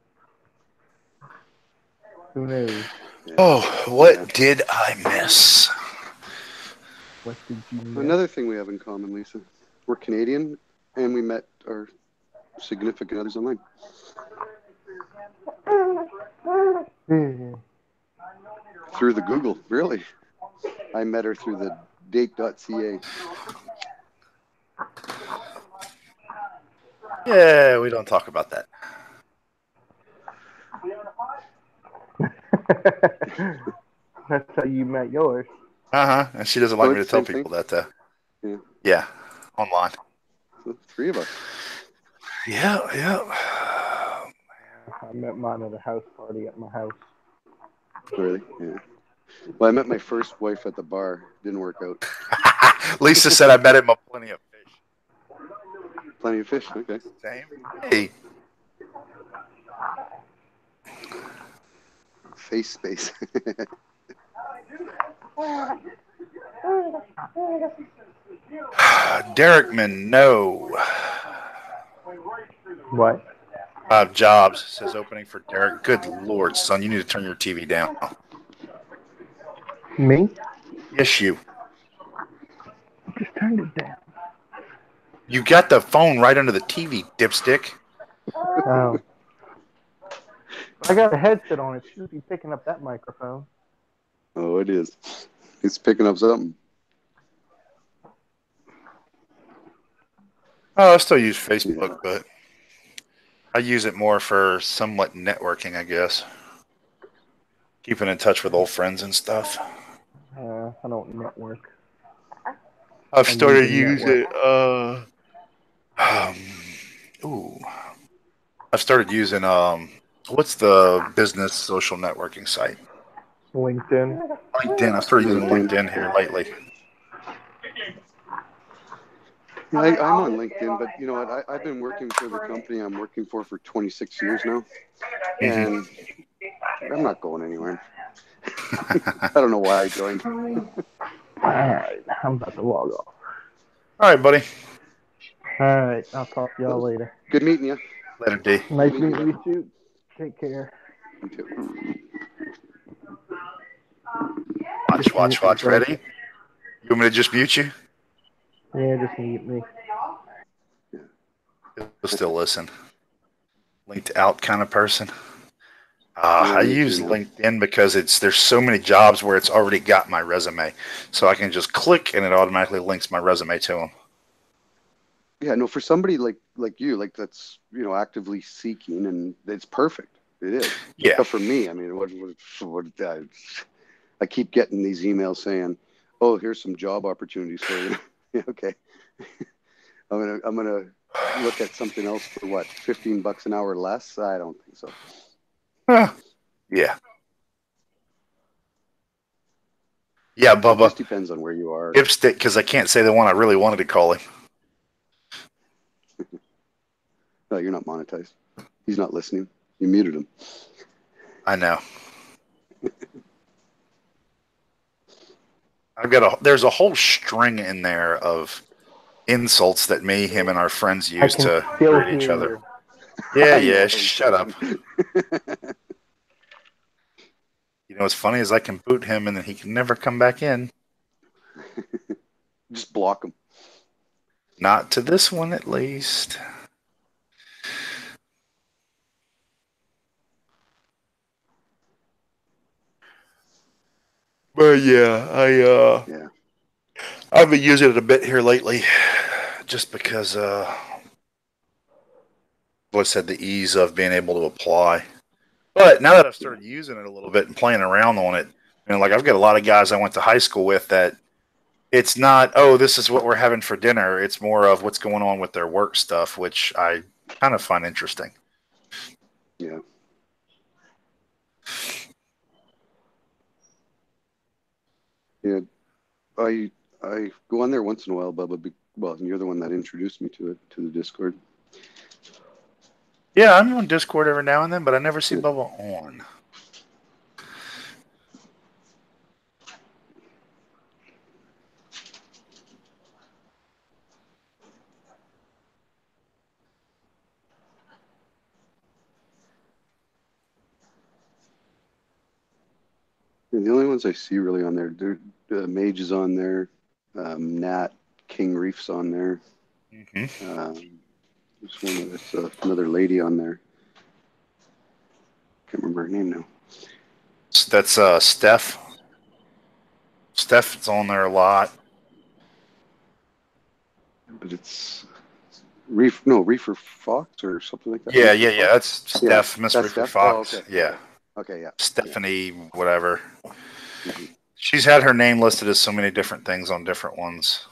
who knows? Yeah. Oh, what did I miss? What did you miss? Another thing we have in common, Lisa. We're Canadian, and we met our significant others online. Through the Google, really. I met her through the date.ca. Yeah, we don't talk about that. That's how you met yours. And she doesn't like me to tell people that. Yeah, online. So 3 of us. Yeah. I met mine at a house party at my house. Really? Yeah. Well, I met my first wife at the bar. Didn't work out. Lisa said I met him a plenty of fish. Plenty of fish, okay. Same. Hey. Face space. Derrickman, no. What? Jobs says opening for Derek. Good Lord, son, you need to turn your TV down. Me? Yes, you. Just turned it down. You got the phone right under the TV, dipstick. Oh. I got a headset on. It should be picking up that microphone. Oh, it is. It's picking up something. Oh, I still use Facebook, but I use it more for somewhat networking, I guess. Keeping in touch with old friends and stuff. I don't network. I've started using I've started using what's the business social networking site? LinkedIn. I started using LinkedIn here lately. Yeah, I'm on LinkedIn, but you know what? I've been working for the company I'm working for 26 years now, and I'm not going anywhere. I don't know why I joined. All right, I'm about to log off. All right, buddy. All right, I'll talk to y'all later. Good meeting you. Later, D. Nice meeting you too. Take care. You too. Watch. Ready? You want me to just mute you? Yeah, just mute me. You'll still listen. Linked out kind of person. I use LinkedIn because there's so many jobs where it's already got my resume, so I can just click and it automatically links my resume to them. Yeah, no, for somebody like you, like that's actively seeking, and it's perfect. It is. Yeah. But for me, I mean, I keep getting these emails saying, "Oh, here's some job opportunities for you." Yeah, okay. I'm gonna look at something else for what, $15 an hour less? I don't think so. Yeah. Yeah, Bubba. It just depends on where you are. Dipstick, because I can't say the one I really wanted to call him. No, you're not monetized. He's not listening. You muted him. I know. There's a whole string in there of insults that me, him, and our friends use to hurt each other. Yeah, shut up. You know what's funny is I can boot him and then he can never come back in. Just block him. Not to this one, at least. But yeah, I've been using it a bit here lately, just because. Well, I said the ease of being able to apply. But now that I've started using it a little bit and playing around on it, like I've got a lot of guys I went to high school with that it's not, oh, this is what we're having for dinner. It's more of what's going on with their work stuff, which I kind of find interesting. Yeah. Yeah. I go on there once in a while, Bubba. Well, you're the one that introduced me to it, to the Discord. Yeah, I'm on Discord every now and then, but I never see Bubba on. Yeah, the only ones I see really on there, Mage is on there, Nat, King Reef's on there. There's another lady on there. Can't remember her name now. That's Steph. Steph's on there a lot. But it's Reefer Fox or something like that. Yeah. That's Steph, Miss That's Reefer Steph? Fox. Oh, okay. Yeah. Okay, yeah. Stephanie, whatever. Mm-hmm. She's had her name listed as so many different things on different ones.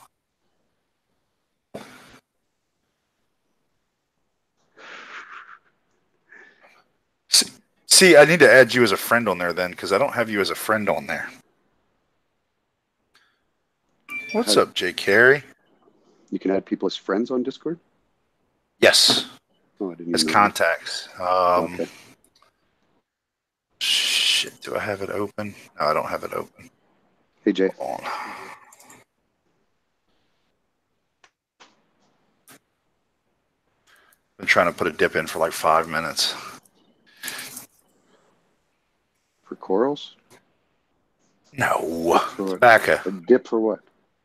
See, I need to add you as a friend on there then, because I don't have you as a friend on there. What's up, Jay Carey? You can add people as friends on Discord? Yes. Oh, I didn't as know contacts. Okay. Shit, do I have it open? No, I don't have it open. Hey, Jay. Hold on. Been trying to put a dip in for like 5 minutes. For corals? No. Tobacco. A dip for what?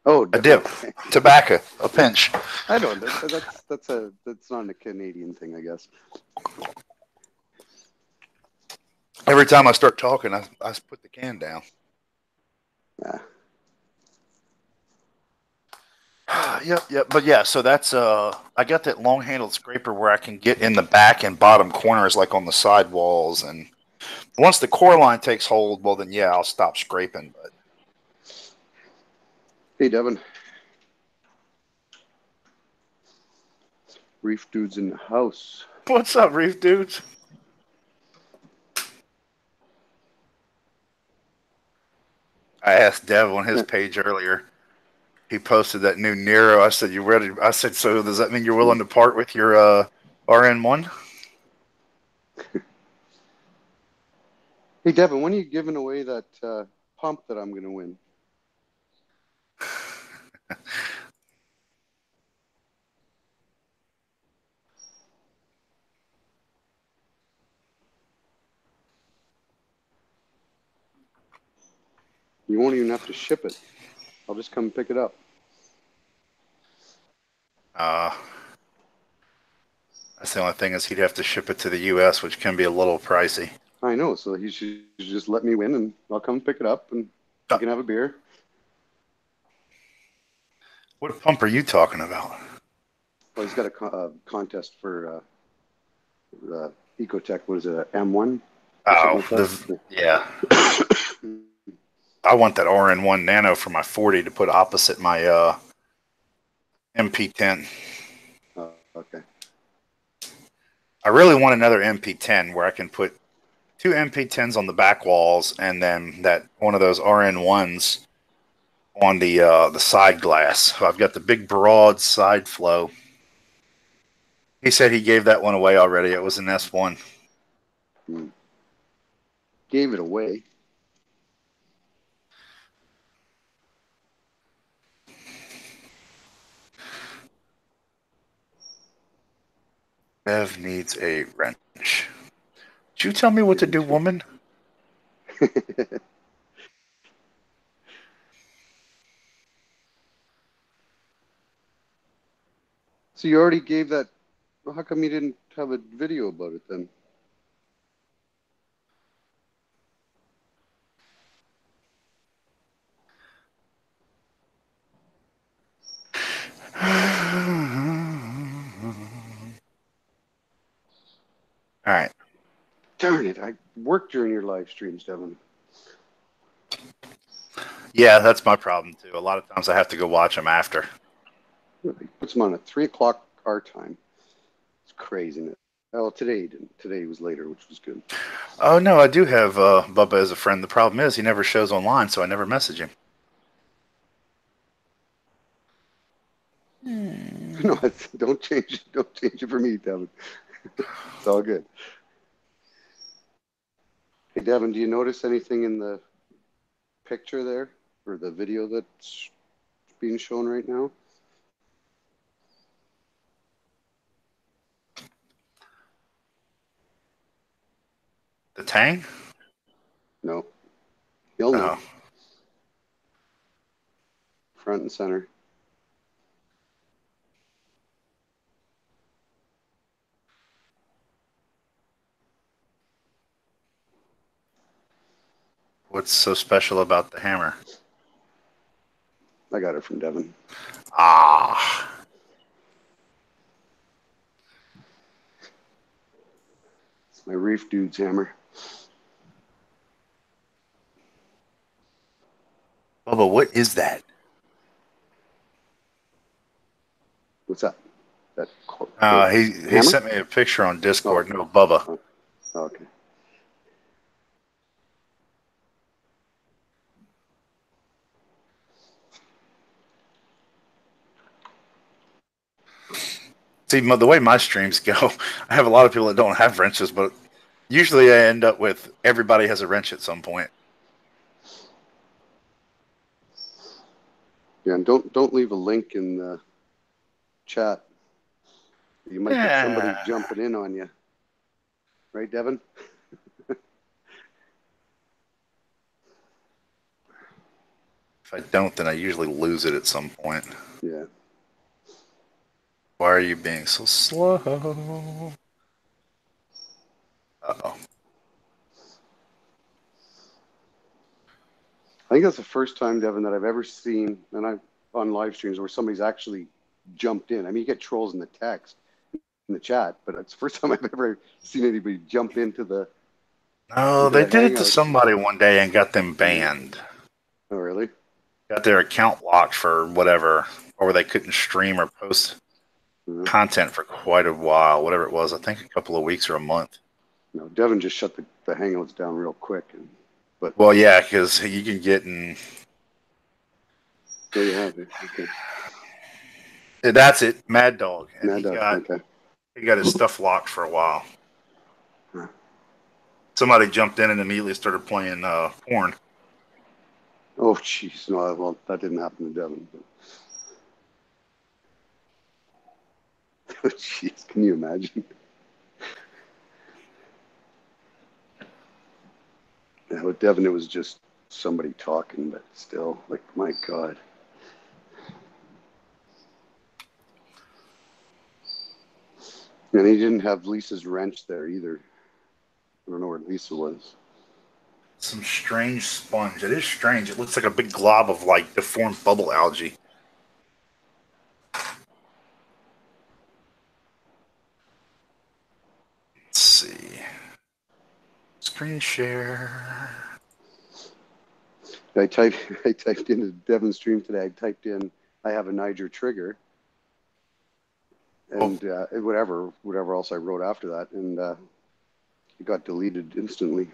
Oh, a dip. Okay. Tobacco. A pinch. I don't know. That's not a Canadian thing, I guess. Every time I start talking, I put the can down. Yeah. Yep. But yeah, so that's I got that long-handled scraper where I can get in the back and bottom corners, like on the side walls, and once the core line takes hold, well then yeah, I'll stop scraping. But hey, Devin. Reef dudes in the house. What's up, Reef dudes? I asked Dev on his page earlier. He posted that new Nero. I said, "You ready?" I said, "So does that mean you're willing to part with your RN1?" Hey, Devin, when are you giving away that pump that I'm going to win? You won't even have to ship it. I'll just come pick it up. That's the only thing is he'd have to ship it to the U.S., which can be a little pricey. I know, so he should just let me win, and I'll come pick it up, and you can have a beer. What pump are you talking about? Well, he's got a contest for Ecotech. What is it, M1? Yeah. I want that RN1 Nano for my 40 to put opposite my MP10. Oh, okay. I really want another MP10 where I can put 2 MP10s on the back walls and then that one of those RN1s on the side glass. So I've got the big broad side flow. He said he gave that one away already. It was an S1. Gave it away. Bev needs a wrench. Did you tell me what to do, woman? So you already gave that. Well, how come you didn't have a video about it then? it. I work during your live streams, Devin. Yeah, that's my problem too. A lot of times I have to go watch them after. He puts them on at 3 o'clock our time. It's crazy, isn't it? Well, today he didn't. Today was later, which was good. Oh, no, I do have Bubba as a friend. The problem is he never shows online, so I never message him. No, don't change it. Don't change it for me, Devin. It's all good. Hey, Devin, do you notice anything in the picture there or the video that's being shown right now? The Tang? No. You'll know. Oh. Front and center. What's so special about the hammer? I got it from Devin. Ah. It's my Reef Dude's hammer. Bubba, what is that? What's that? He sent me a picture on Discord. Oh. No, Bubba. Oh, okay. See, the way my streams go, I have a lot of people that don't have wrenches, but usually I end up with everybody has a wrench at some point. Yeah, and don't leave a link in the chat. You might get somebody jumping in on you. Right, Devin? If I don't, then I usually lose it at some point. Yeah. Why are you being so slow? Uh-oh. I think that's the first time, Devin, that I've ever seen, and I'm on live streams where somebody's actually jumped in. I mean, you get trolls in the text, in the chat, but it's the first time I've ever seen anybody jump into the. No, they did it to somebody one day and got them banned. Oh, really? Got their account locked for whatever, or they couldn't stream or post content for quite a while, whatever it was. I think a couple of weeks or a month. No, Devin just shut the hangouts down real quick. But well, yeah, because you can get in. There you have it. Okay. That's it, Mad Dog. And Mad Dog. He got his stuff locked for a while. Huh. Somebody jumped in and immediately started playing porn. Oh, jeez. No, well, that didn't happen to Devin. But... Oh, jeez. Can you imagine? Yeah, with Devin, it was just somebody talking, but still, like, my God. And he didn't have Lisa's wrench there either. I don't know where Lisa was. Some strange sponge. It is strange. It looks like a big glob of, like, deformed bubble algae. Let's see. Screen share. I typed into Devin's stream today. I typed in, I have a Niger trigger. And whatever else I wrote after that. And it got deleted instantly.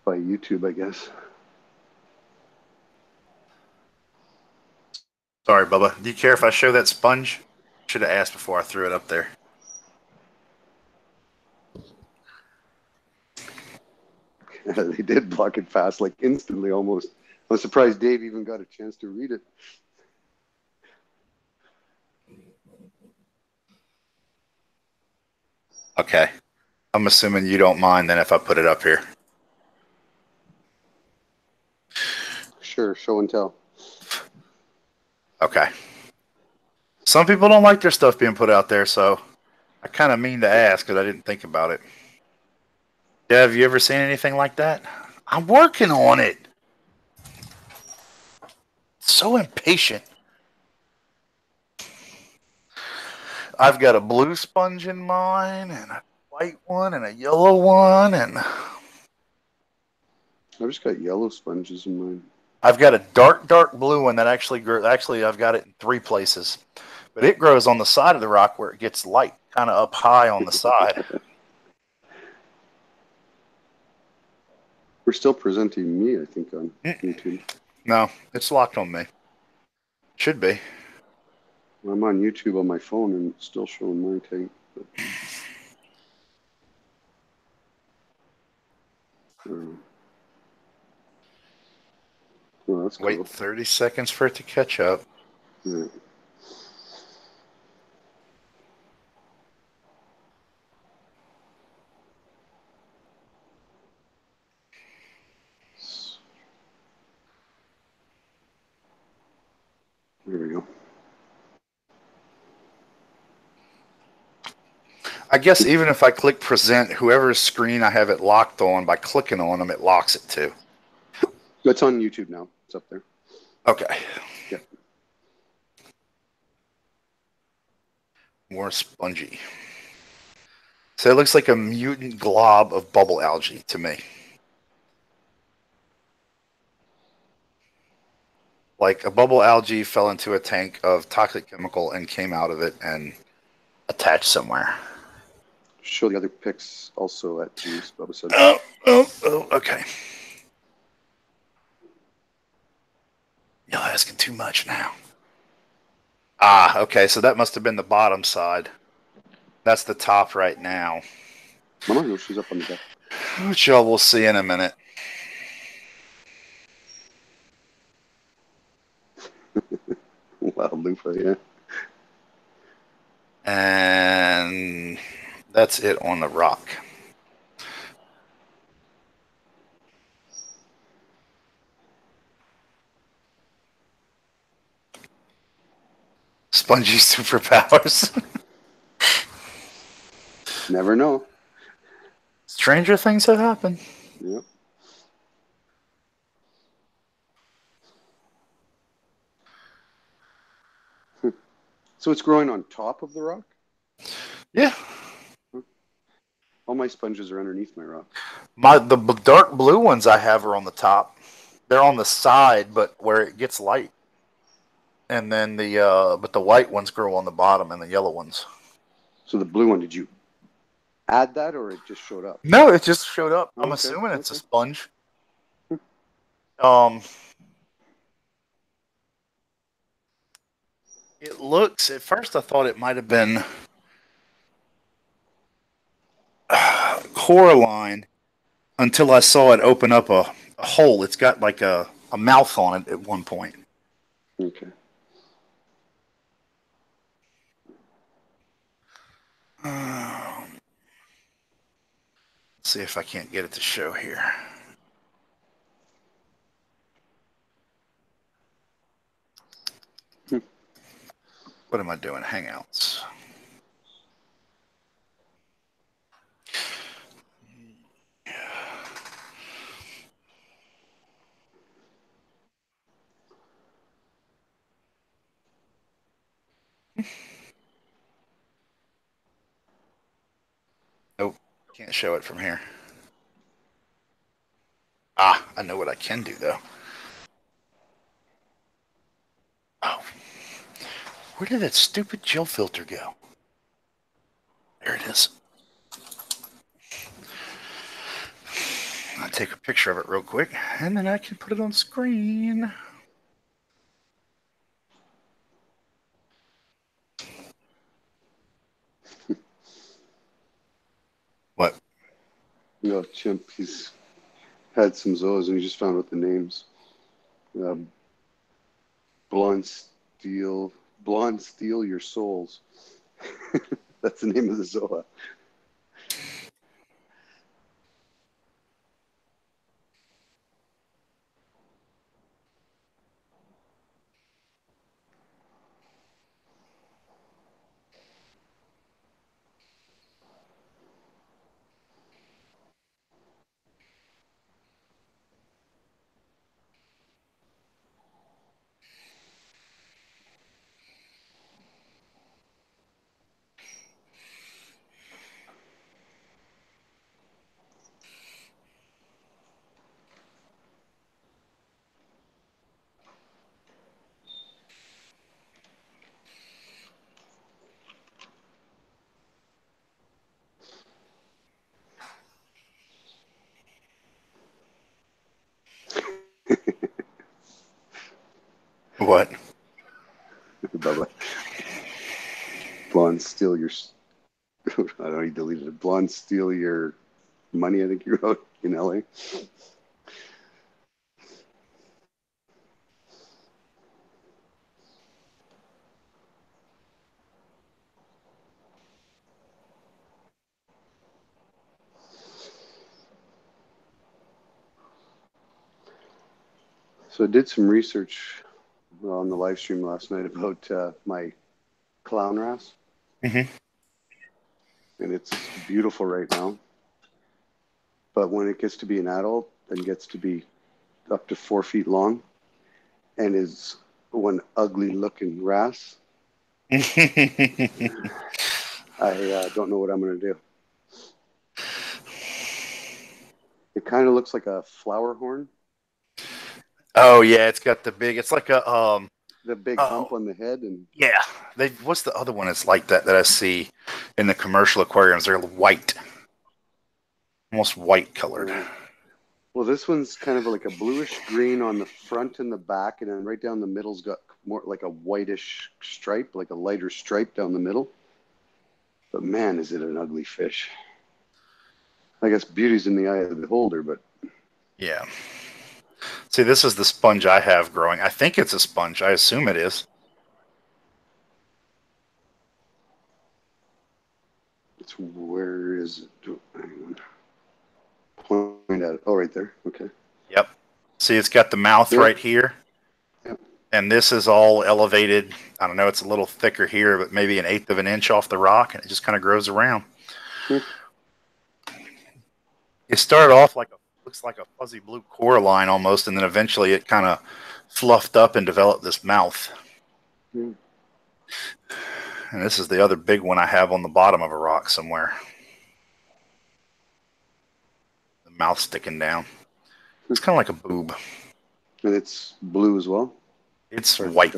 By YouTube, I guess. Sorry, Bubba. Do you care if I show that sponge? Should have asked before I threw it up there. They did block it fast, like instantly almost. I'm surprised Dave even got a chance to read it. Okay. I'm assuming you don't mind then if I put it up here. Sure, show and tell. Okay. Some people don't like their stuff being put out there, so I kind of mean to ask because I didn't think about it. Yeah, have you ever seen anything like that? I'm working on it. So impatient. I've got a blue sponge in mine, and a white one, and a yellow one, and I've just got yellow sponges in mine. I've got a dark blue one that actually grew. Actually, I've got it in 3 places, but it grows on the side of the rock where it gets light, kind of up high on the side. We're still presenting me, I think, on YouTube. No, it's locked on me. Should be. I'm on YouTube on my phone and it's still showing my tank. But, well, that's cool. Wait 30 seconds for it to catch up. Yeah. There we go. I guess even if I click present, whoever's screen I have it locked on, by clicking on them, it locks it too. It's on YouTube now. It's up there. Okay. Yep. More spongy. So it looks like a mutant glob of bubble algae to me. Like a bubble algae fell into a tank of toxic chemical and came out of it and attached somewhere. Show the other pics also at Juice, Bubba said. Oh, okay. You're asking too much now. Ah, okay, so that must have been the bottom side. That's the top right now. Mama, no, she's up on the deck. Which y'all will see in a minute. Wow, loofah, yeah. And that's it on the rock. Spongy superpowers. Never know. Stranger things have happened. Yep. So it's growing on top of the rock? Yeah. All my sponges are underneath my rock. The dark blue ones I have are on the top. They're on the side, but where it gets light. And then but the white ones grow on the bottom, and the yellow ones. So the blue one, did you add that, or it just showed up? No, it just showed up. Oh, I'm okay, assuming it's a okay. sponge. It looks, at first I thought it might have been Coraline until I saw it open up a hole. It's got like a mouth on it at one point. Okay. Let's see if I can't get it to show here. What am I doing? Hangouts. Nope, can't show it from here. Ah, I know what I can do though. Oh, where did that stupid gel filter go? There it is. I'll take a picture of it real quick, and then I can put it on screen. What? No, Chimp, he's had some zoas and he just found out the names. Blonde Steel, Your Souls. That's the name of the zoa. What? Bubba. Blonde steal your. I don't know. He deleted it. Blonde steal your money. I think you wrote in LA. So I did some research on the live stream last night about my clown wrasse. Mm-hmm. And it's beautiful right now. But when it gets to be an adult and gets to be up to 4 feet long and is one ugly looking wrasse, I don't know what I'm going to do. It kind of looks like a flower horn. Oh yeah, it's got the big. It's like a the big hump on the head, and yeah. What's the other one? It's like that I see in the commercial aquariums. They're white, almost white colored. Well, this one's kind of like a bluish green on the front and the back, and then right down the middle's got more like a whitish stripe, like a lighter stripe down the middle. But man, is it an ugly fish. I guess beauty's in the eye of the beholder, but yeah. See, this is the sponge I have growing. I think it's a sponge. I assume it is. Where is it? Hang on. Point at it. Oh, right there. Okay. Yep. See, it's got the mouth right here. Yep. And this is all elevated. I don't know. It's a little thicker here, but maybe 1/8 of an inch off the rock, and it just kind of grows around. It started off looks like a fuzzy blue coraline almost, and then eventually it kind of fluffed up and developed this mouth. And this is the other big one I have on the bottom of a rock somewhere. The mouth sticking down. It's kind of like a boob. And it's blue as well? It's white.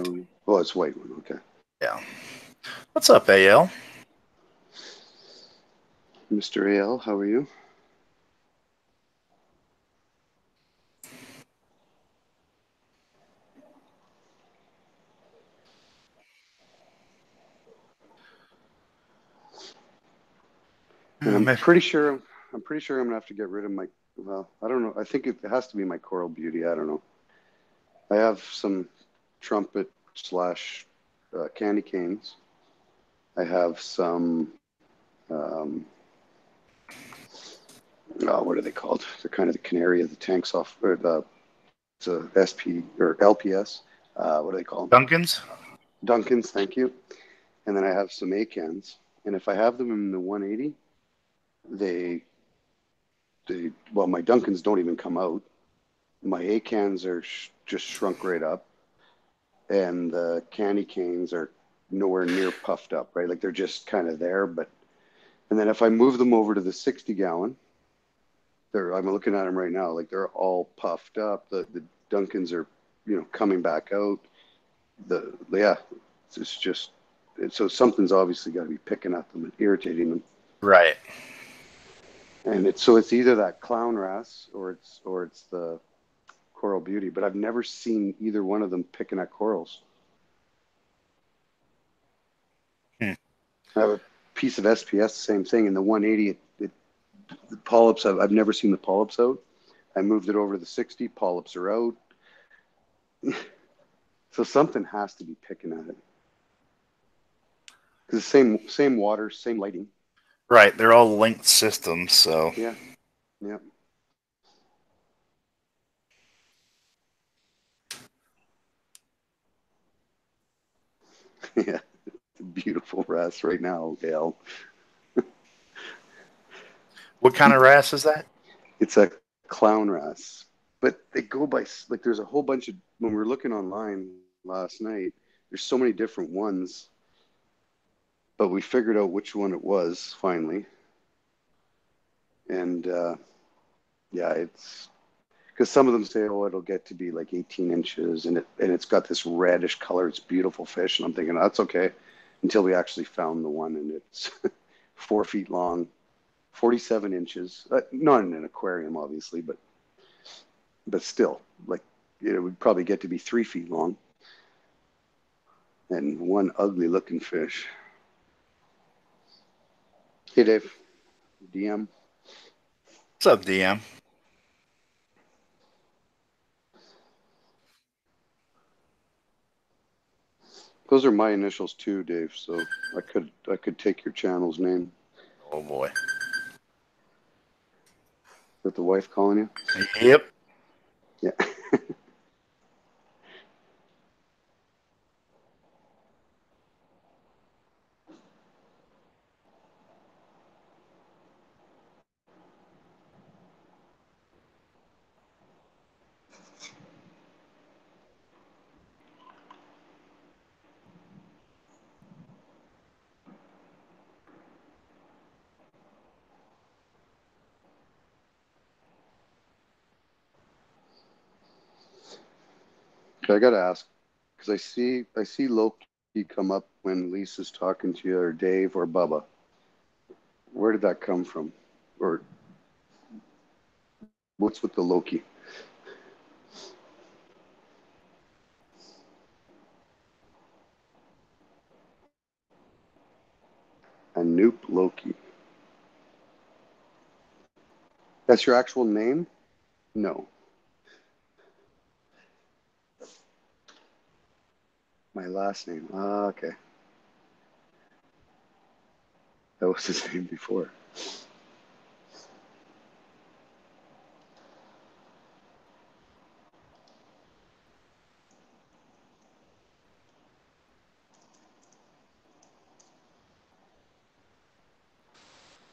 Oh, it's white. Okay. Yeah. What's up, AL? Mr. AL, how are you? And I'm pretty sure I'm gonna have to get rid of my. Well, I don't know. I think it has to be my coral beauty. I don't know. I have some trumpet / candy canes. I have some. What are they called? They're kind of the canary of the tanks off, or it's a SP or LPS. What do they call them? Duncan's. Duncan's, thank you. And then I have some A-cans. And if I have them in the 180, well, my Duncans don't even come out. My A-cans are just shrunk right up. And the candy canes are nowhere near puffed up, right? Like they're just kind of there. And then if I move them over to the 60-gallon, I'm looking at them right now, like they're all puffed up. The Duncans are, coming back out. It's just, so something's obviously got to be picking at them and irritating them. Right. And it's either that clown wrasse or it's the coral beauty, but I've never seen either one of them picking at corals. I have a piece of SPS, same thing. In the 180, the polyps, I've never seen the polyps out. I moved it over to the 60, polyps are out. So something has to be picking at it. Because same water, same lighting. Right, they're all linked systems, so. Yeah. Yeah, it's a beautiful wrasse right now, Gail. What kind of wrasse is that? It's a clown wrasse. But they go by, like, there's a whole bunch of, when we were looking online last night, there's so many different ones. But we figured out which one it was, finally. And, it's, because some of them say, oh, it'll get to be like 18 inches, and it's got this reddish color. It's beautiful fish. And I'm thinking, that's okay, until we actually found the one, and it's 4 feet long, 47 inches. Not in an aquarium, obviously, but still, like, it would probably get to be 3 feet long. and one ugly looking fish. Hey, Dave. DM. What's up, DM? Those are my initials too, Dave. So I could take your channel's name. Oh boy. Is that the wife calling you? Yep. Yeah. Okay, I gotta ask because I see Loki come up when Lisa's talking to you, or Dave, or Bubba. Where did that come from? Or what's with the Loki? Anoop Loki. That's your actual name? No. My last name. Ah, okay. That was his name before.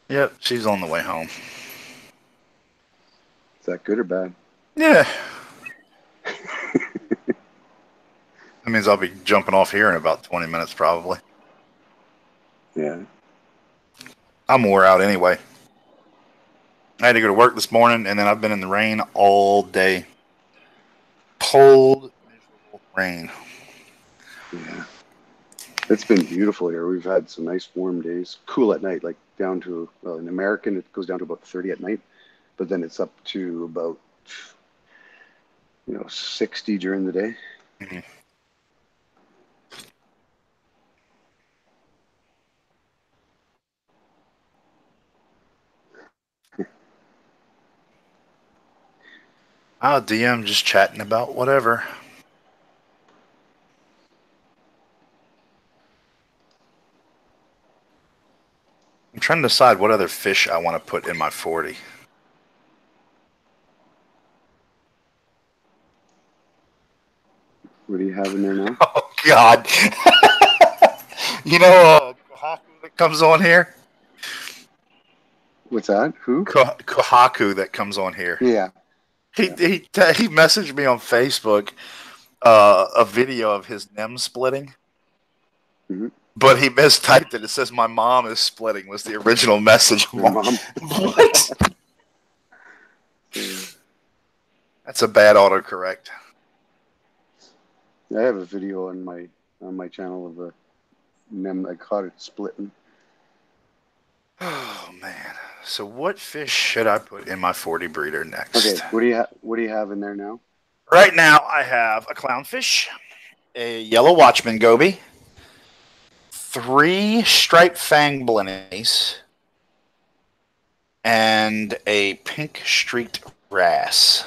Yep, she's on the way home. Is that good or bad? Yeah. That means I'll be jumping off here in about 20 minutes, probably. Yeah. I'm wore out anyway. I had to go to work this morning, and then I've been in the rain all day. Cold, miserable rain. Yeah. It's been beautiful here. We've had some nice warm days. Cool at night, like down to, well, in American, it goes down to about 30 at night, but then it's up to about, 60 during the day. Mm-hmm. DM just chatting about whatever. I'm trying to decide what other fish I want to put in my 40. What do you have in there now? Oh, God. Kohaku that comes on here? What's that? Who? Kohaku that comes on here. Yeah. He messaged me on Facebook a video of his NEM splitting. Mm-hmm. But he mistyped it. It says my mom is splitting was the original message. Your mom? What? That's a bad autocorrect. I have a video on my channel of a nem. I caught it splitting. Oh man! So what fish should I put in my 40 breeder next? Okay, what do you have in there now? Right now, I have a clownfish, a yellow watchman goby, 3 striped fang blennies, and a pink streaked wrasse.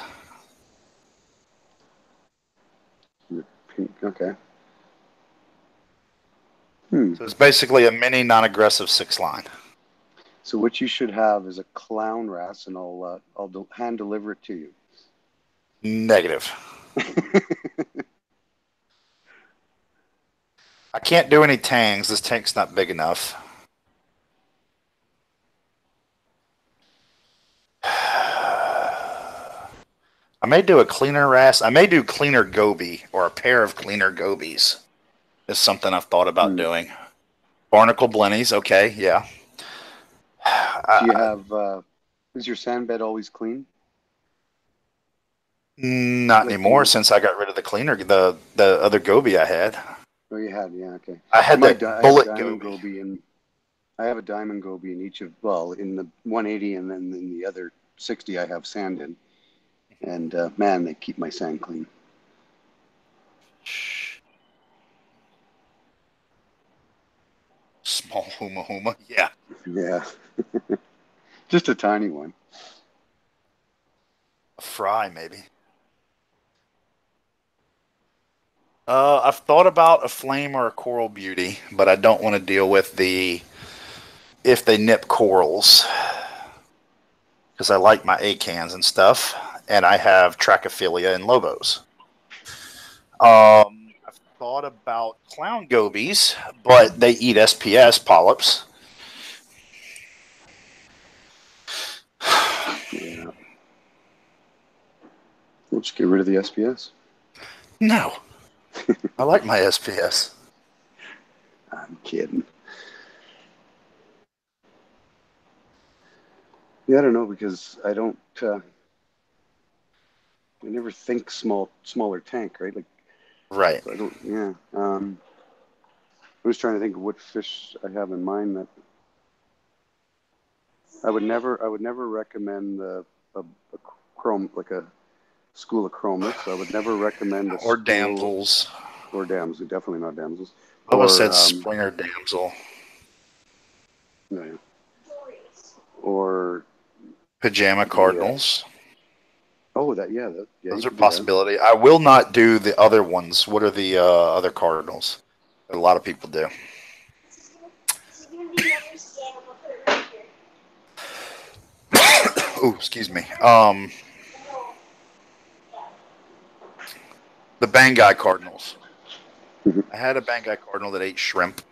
Pink. Okay. So it's basically a mini non-aggressive 6-line. So what you should have is a clown wrasse, and I'll hand deliver it to you. Negative. I can't do any tangs. This tank's not big enough. I may do a cleaner wrasse. I may do cleaner goby or a pair of cleaner gobies. Is something I've thought about doing. Barnacle blennies. Okay, yeah. Do you have? Is your sand bed always clean? Not anymore since I got rid of the cleaner, the other goby I had. Oh, you had, yeah, okay. I had that bullet goby, and I have a diamond goby in each of, well, in the 180 and then in the other 60 I have sand in. And man, they keep my sand clean. Small huma huma. Yeah. Yeah. Just a tiny one. A fry, maybe. I've thought about a flame or a coral beauty, but I don't want to deal with if they nip corals, because I like my acans and stuff, and I have trachophilia and lobos. I've thought about clown gobies, but they eat SPS polyps. Yeah. We'll just get rid of the SPS. No. I like my SPS. I'm kidding. Yeah, I don't know, because I don't. I never think smaller tank, right? Like, Right. so I don't. Yeah. I was trying to think of what fish I have in mind that I would never recommend a chrome, like a school of chromis. I would never recommend a Or school, damsels. or damsels. Definitely not damsels. Lois Or said Springer damsel. yeah. Or Pajama cardinals. Oh, yeah, Those you are could do that. possibility. I will not do the other ones. What are the other cardinals that a lot of people do? Oh, excuse me. The Bangai cardinals. I had a Bangai cardinal that ate shrimp.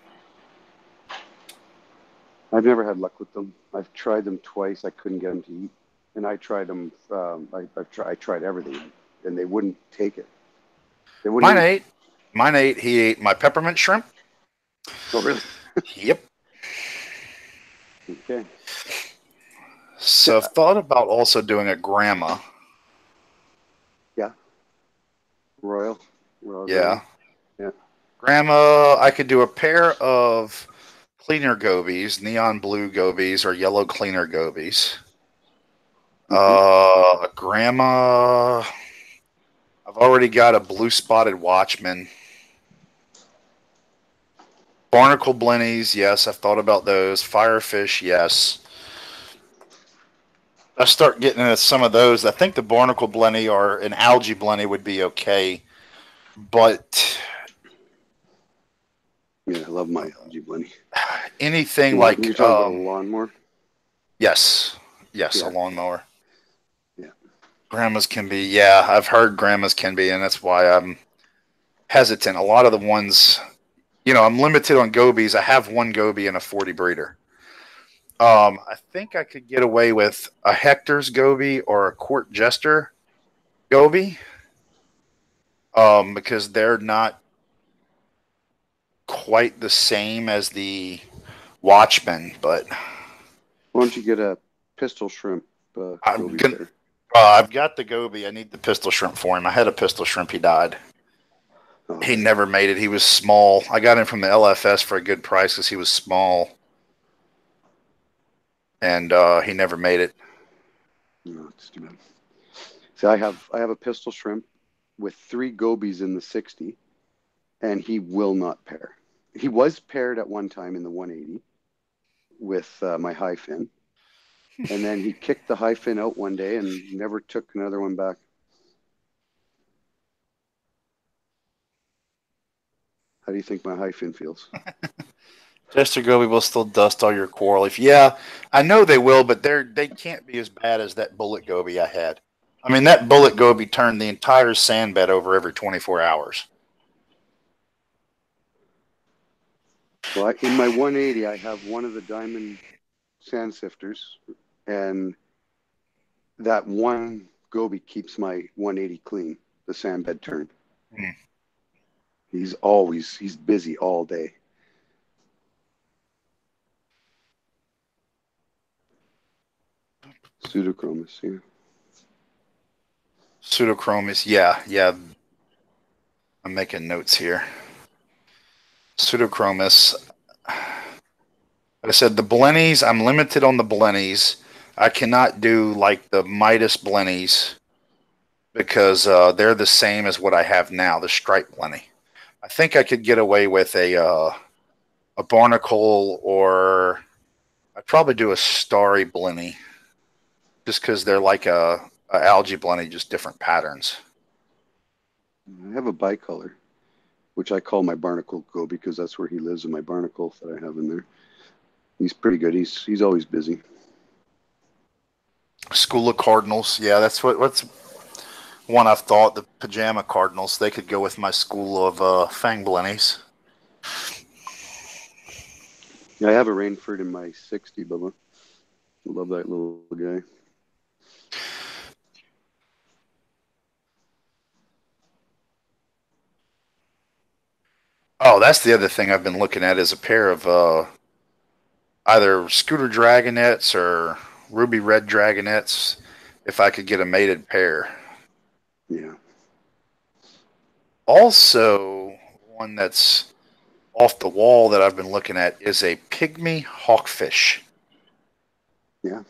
I've never had luck with them. I've tried them twice. I couldn't get them to eat, and I tried them. I tried everything, and they wouldn't take it. They wouldn't Mine eat. ate. Mine ate. He ate my peppermint shrimp. Oh, really? Yep. Okay. So I've thought about also doing a grandma. Yeah. Royal. Yeah. Yeah. Grandma, I could do a pair of cleaner gobies, neon blue gobies or yellow cleaner gobies. Grandma, I've already got a blue spotted watchman. Barnacle blennies, yes, I've thought about those. Firefish, yes. I start getting into some of those. I think the barnacle blenny or an algae blenny would be okay, but Yeah, I love my algae blenny. anything You're like talking about a lawnmower? yes, Yeah. a lawnmower. Yeah. Grandmas can be, yeah, I've heard grandmas can be, and that's why I'm hesitant. A lot of the ones, I'm limited on gobies. I have one goby and a 40 breeder. I think I could get away with a Hector's goby or a Court Jester goby, because they're not quite the same as the Watchmen. But Why don't you get a pistol shrimp goby pair? I've got the goby. I need the pistol shrimp for him. I had a pistol shrimp. He died. Oh, He never made it. He was small. I got him from the LFS for a good price because he was small, and he never made it. No, it's too bad. See, I have a pistol shrimp with 3 gobies in the 60, and he will not pair. He was paired at one time in the 180 with my high fin, and then he kicked the high fin out one day and never took another one back. How do you think my high fin feels? Jester goby will still dust all your coral leaf. Yeah, I know they will, but they can't be as bad as that bullet goby I had. I mean, that bullet goby turned the entire sand bed over every 24 hours. Well, in my 180, I have one of the diamond sand sifters, and that one goby keeps my 180 clean, the sand bed turned. Mm. He's busy all day. Pseudochromis, yeah. Pseudochromis, yeah. I'm making notes here. Pseudochromis. Like I said, the blennies, I'm limited on the blennies. I cannot do like the Midas blennies because they're the same as what I have now, the stripe blenny. I think I could get away with a a barnacle, or I'd probably do a starry blenny, just because they're like a algae blenny, just different patterns. I have a bicolor, which I call my barnacle go because that's where he lives in my barnacle that I have in there. He's pretty good. He's always busy. School of cardinals, yeah, that's what's one I've thought. The pajama cardinals, they could go with my school of fang blennies. Yeah, I have a Rainford in my 60, Bubba. I love that little guy. Oh, that's the other thing I've been looking at is a pair of either scooter dragonets or ruby red dragonets. If I could get a mated pair. Yeah. Also, one that's off the wall that I've been looking at is a pygmy hawkfish. Yeah.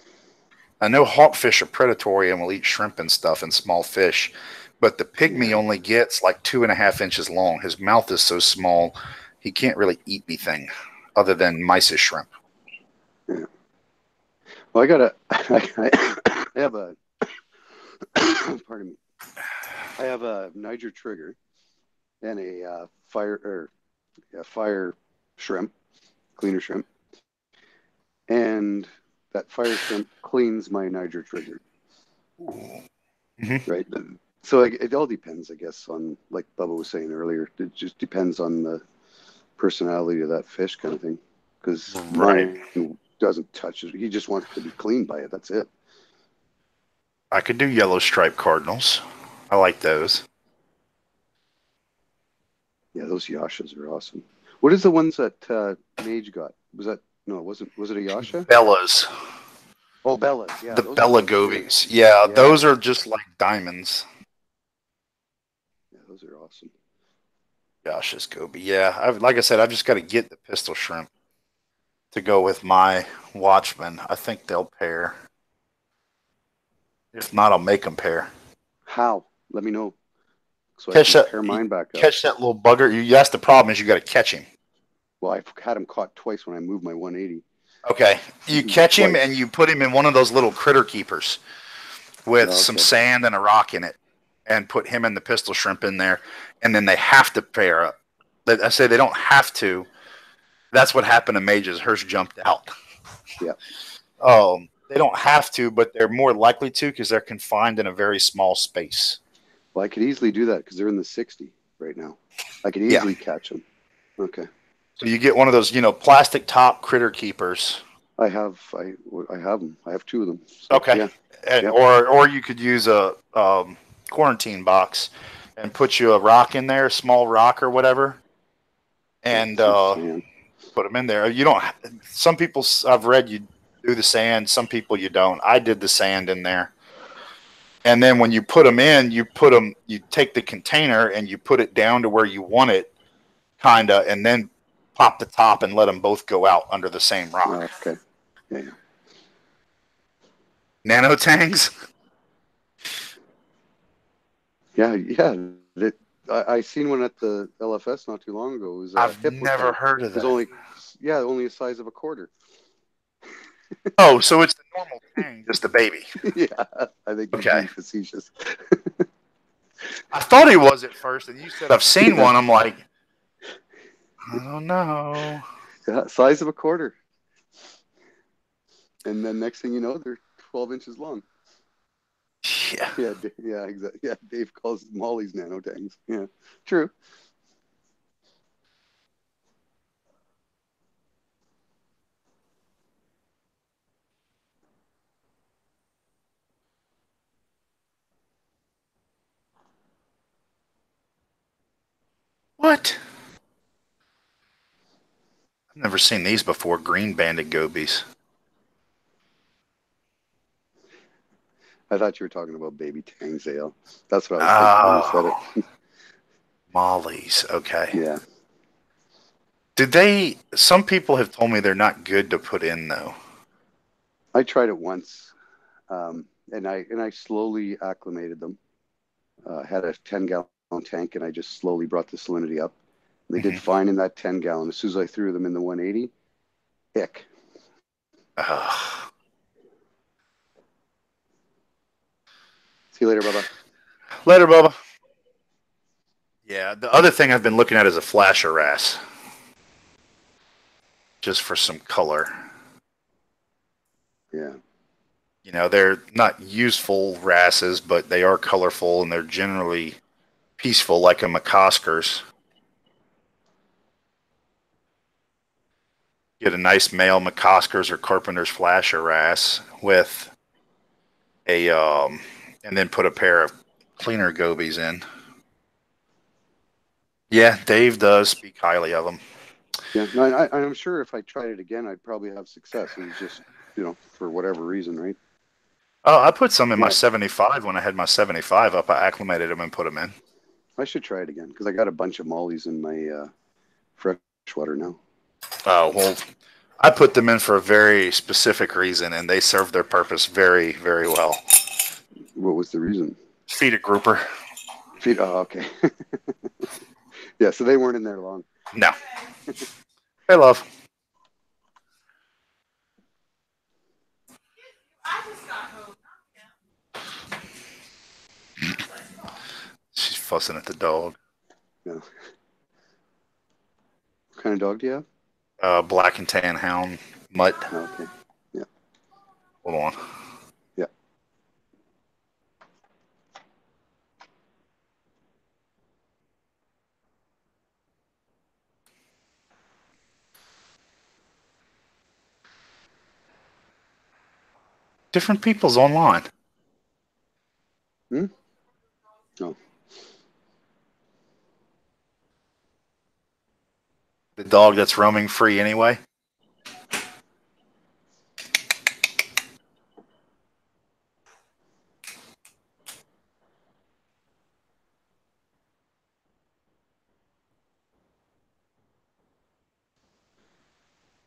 I know hawkfish are predatory and will eat shrimp and stuff and small fish, but the pygmy only gets like 2.5 inches long. His mouth is so small, he can't really eat anything other than mice shrimp. Yeah. Well, I have a, pardon me. I have a Niger trigger and a fire shrimp, cleaner shrimp, and that fire shrimp cleans my Niger trigger. Mm-hmm. Right. So it all depends, I guess, on, like Bubba was saying earlier. It just depends on the personality of that fish, kind of thing. Because mine doesn't touch it; he just wants to be cleaned by it. That's it. I could do yellow striped cardinals. I like those. Yeah, those Yashas are awesome. What is the ones that Mage got? Was that no? It wasn't. Was it a Yasha? Bellas. Oh, Bellas. Yeah, The those Bella are good. gobies. Yeah, those are just like diamonds. Yeah, those are awesome. Gosh, this goby. Yeah, like I said, I've just got to get the pistol shrimp to go with my Watchmen. I think they'll pair. If not, I'll make them pair. How? Let me know. So Catch I can pair mine back up. Catch that little bugger. That's the problem is you got to catch him. Well, I've had him caught twice when I moved my 180. Okay, you catch him and you put him in one of those little critter keepers with some sand and a rock in it, and put him and the pistol shrimp in there, and then they have to pair up. I say they don't have to. That's what happened to Mages. Hers jumped out. Yeah. They don't have to, but they're more likely to because they're confined in a very small space. Well, I could easily do that because they're in the 60 right now. I could easily catch them. Okay. So you get one of those, plastic top critter keepers. I have them. I have two of them. So, okay. Yeah. Or you could use a quarantine box and put you a rock in there, a small rock or whatever, and put them in there. You don't. Some people I've read you do the sand. Some people you don't. I did the sand in there. And then when you put them in, you take the container and you put it down to where you want it, and then pop the top and let them both go out under the same rock. Okay. Yeah. Nano tangs? Yeah. I seen one at the LFS not too long ago. It was I've never heard of that. It was only the size of a quarter. Oh, so it's the normal tang, just a baby. Yeah, I think he's being facetious. I thought he was at first, and you said I've seen one. I'm like, I don't know. Yeah, size of a quarter. And then next thing you know, they're 12 inches long. Yeah. Yeah, exactly. Yeah, Dave calls Molly's nano tangs. Yeah, true. What? I've never seen these before. Green banded gobies. I thought you were talking about baby tangs, Ale. That's what I was thinking when you said it. Molly's, okay. Yeah. Some people have told me they're not good to put in, though. I tried it once, and I slowly acclimated them. Had a 10-gallon tank, and I just slowly brought the salinity up. They did fine in that 10-gallon. As soon as I threw them in the 180, ick. See you later, Bubba. Later, Bubba. Yeah, the other thing I've been looking at is a flasher wrasse. Just for some color. Yeah. You know, they're not useful wrasses, but they are colorful and they're generally peaceful, like a McCosker's. Get a nice male McCosker's or Carpenter's flasher wrasse with a, and then put a pair of cleaner gobies in. Yeah, Dave does speak highly of them. Yeah, no, I'm sure if I tried it again, I'd probably have success. It was just, for whatever reason, right? Oh, I put some in my 75 when I had my 75 up. I acclimated them and put them in. I should try it again because I got a bunch of mollies in my freshwater now. Oh, well, I put them in for a very specific reason, and they served their purpose very, very well. What was the reason? Feed a grouper. Oh, okay. Yeah, so they weren't in there long. No. Hey, love. She's fussing at the dog. Yeah. What kind of dog do you have? Black and tan hound mutt. Oh, okay. Yeah. Hold on. Yeah. Different people's online. Oh. The dog that's roaming free anyway.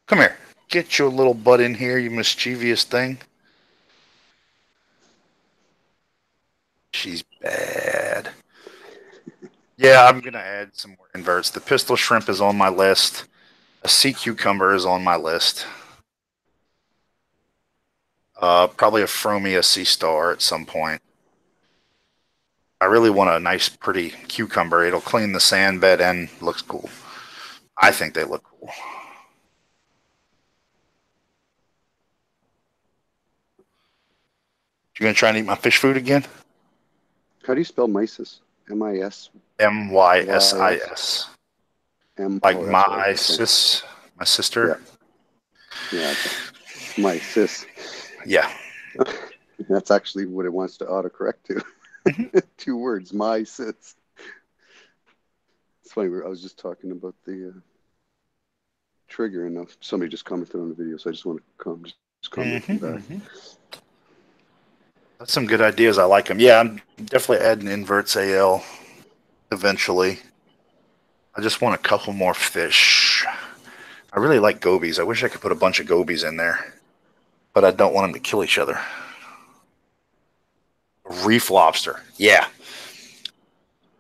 Come here. Get your little butt in here, you mischievous thing. She's bad. Yeah, I'm going to add some more inverts. The pistol shrimp is on my list. A sea cucumber is on my list. Probably a Fromia sea star at some point. I really want a nice, pretty cucumber. It'll clean the sand bed and looks cool. I think they look cool. You gonna try and eat my fish food again? How do you spell mysis? M-I-S? M-Y-S-I-S. Like my sis, my sister. Yeah. My sis. Yeah. That's actually what it wants to autocorrect to. 2 words, my sis. It's funny, I was just talking about the trigger, and somebody just commented on the video, so I just want to comment back. That's some good ideas. I like them. Yeah, I'm definitely adding inverts AL eventually. I just want a couple more fish. I really like gobies. I wish I could put a bunch of gobies in there, but I don't want them to kill each other. Reef lobster. Yeah.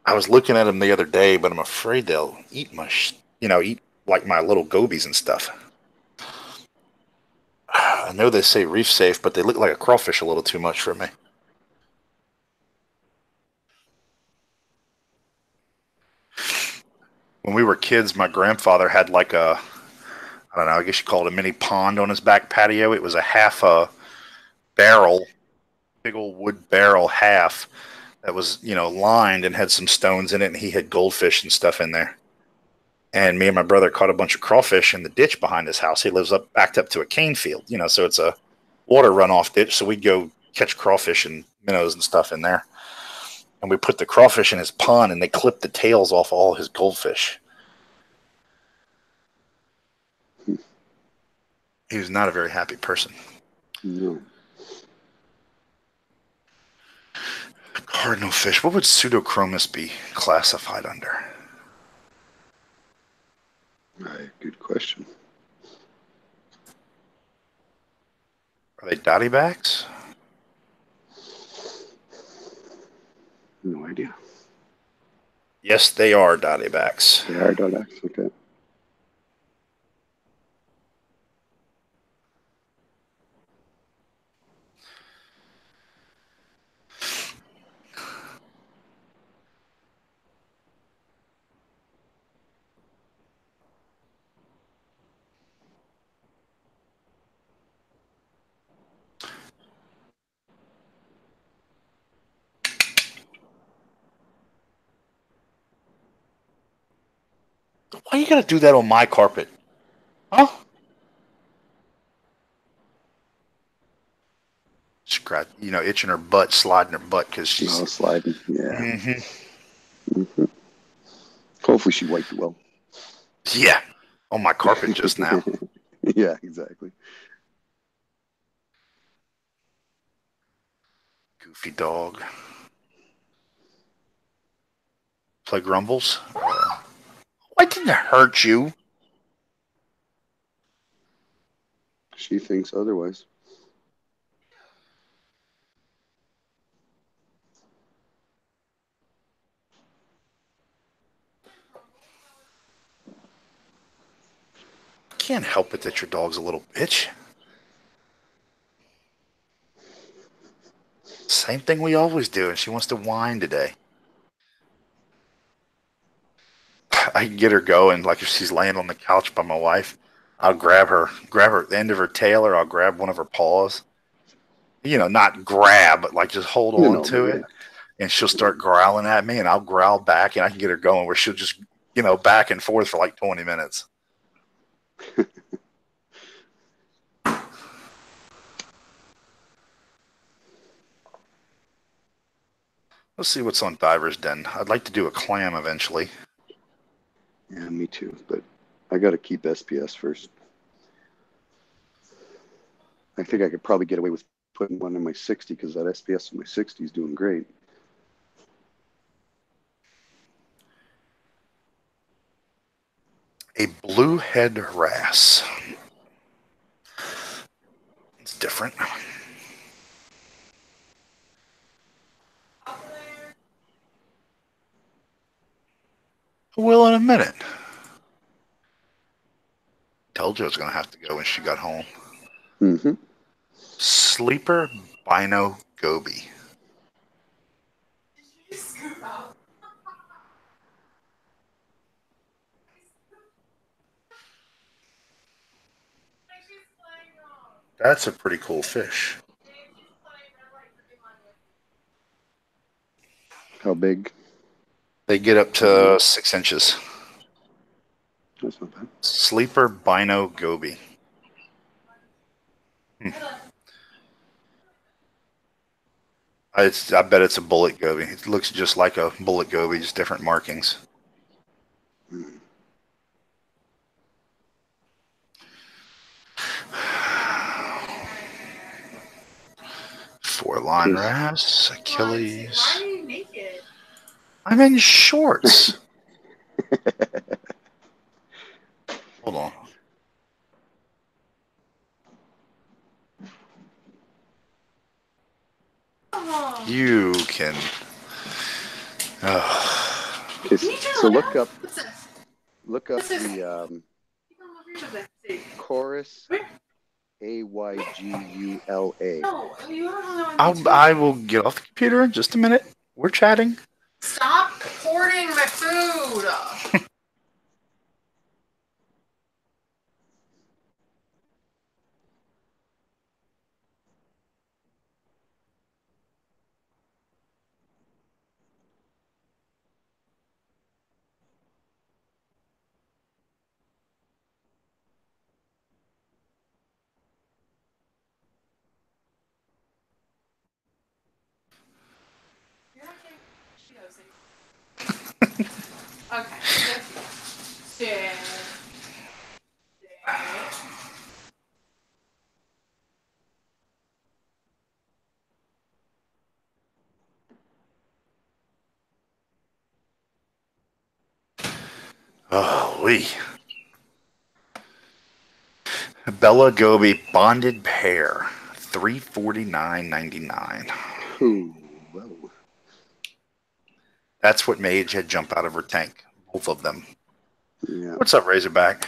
I was looking at them the other day, but I'm afraid they'll eat my, eat like my little gobies and stuff. I know they say reef safe, but they look like a crawfish a little too much for me. When we were kids, my grandfather had like I don't know, I guess you call it a mini pond on his back patio. It was a half a barrel, big old wood barrel half that was, lined and had some stones in it, and he had goldfish and stuff in there. And me and my brother caught a bunch of crawfish in the ditch behind his house. He lives backed up to a cane field, so it's a water runoff ditch. So we'd go catch crawfish and minnows and stuff in there. And we put the crawfish in his pond, and they clipped the tails off all his goldfish. He was not a very happy person. No. Cardinal fish. What would pseudochromis be classified under? Good question. Are they dotty backs? No idea. Yes, they are dottybacks. They are dottybacks. Okay. Why you gotta do that on my carpet? Huh? Scratch, itching her butt, sliding her butt because she's sliding. Yeah. Mm-hmm. Hopefully she wiped it well. Yeah, on my carpet just now. Yeah, exactly. Goofy dog. Play Grumbles. Why didn't it hurt you? She thinks otherwise. Can't help it that your dog's a little bitch. Same thing we always do, and she wants to whine today. I can get her going, like if she's laying on the couch by my wife, I'll grab her the end of her tail, or I'll grab one of her paws. Not grab, but like just hold on to it. And she'll start growling at me, and I'll growl back, and I can get her going where she'll just, back and forth for like 20 minutes. Let's see what's on Diver's Den. I'd like to do a clam eventually. Yeah, me too. But I got to keep SPS first. I think I could probably get away with putting one in my 60 because that SPS in my 60 is doing great. A blue head wrasse. It's different. Will in a minute. Told you I was going to have to go when she got home. Mm-hmm. Sleeper Bino Goby. That's a pretty cool fish. How big? They get up to 6 inches. That's not bad. Sleeper Bino Goby. I bet it's a bullet goby. It looks just like a bullet goby, just different markings. Mm. 4-line wrasse, Achilles. Why are you naked? I'm in shorts. Hold on. You can. Okay, so look up the chorus. AYGULA. I will get off the computer in just a minute. We're chatting. Stop hoarding my food. Okay. Sit. Oh, wee. Bella Goby bonded pair, $349.99. Ooh, whoa. That's what made Jed jump out of her tank. Both of them. Yeah. What's up, Razorback?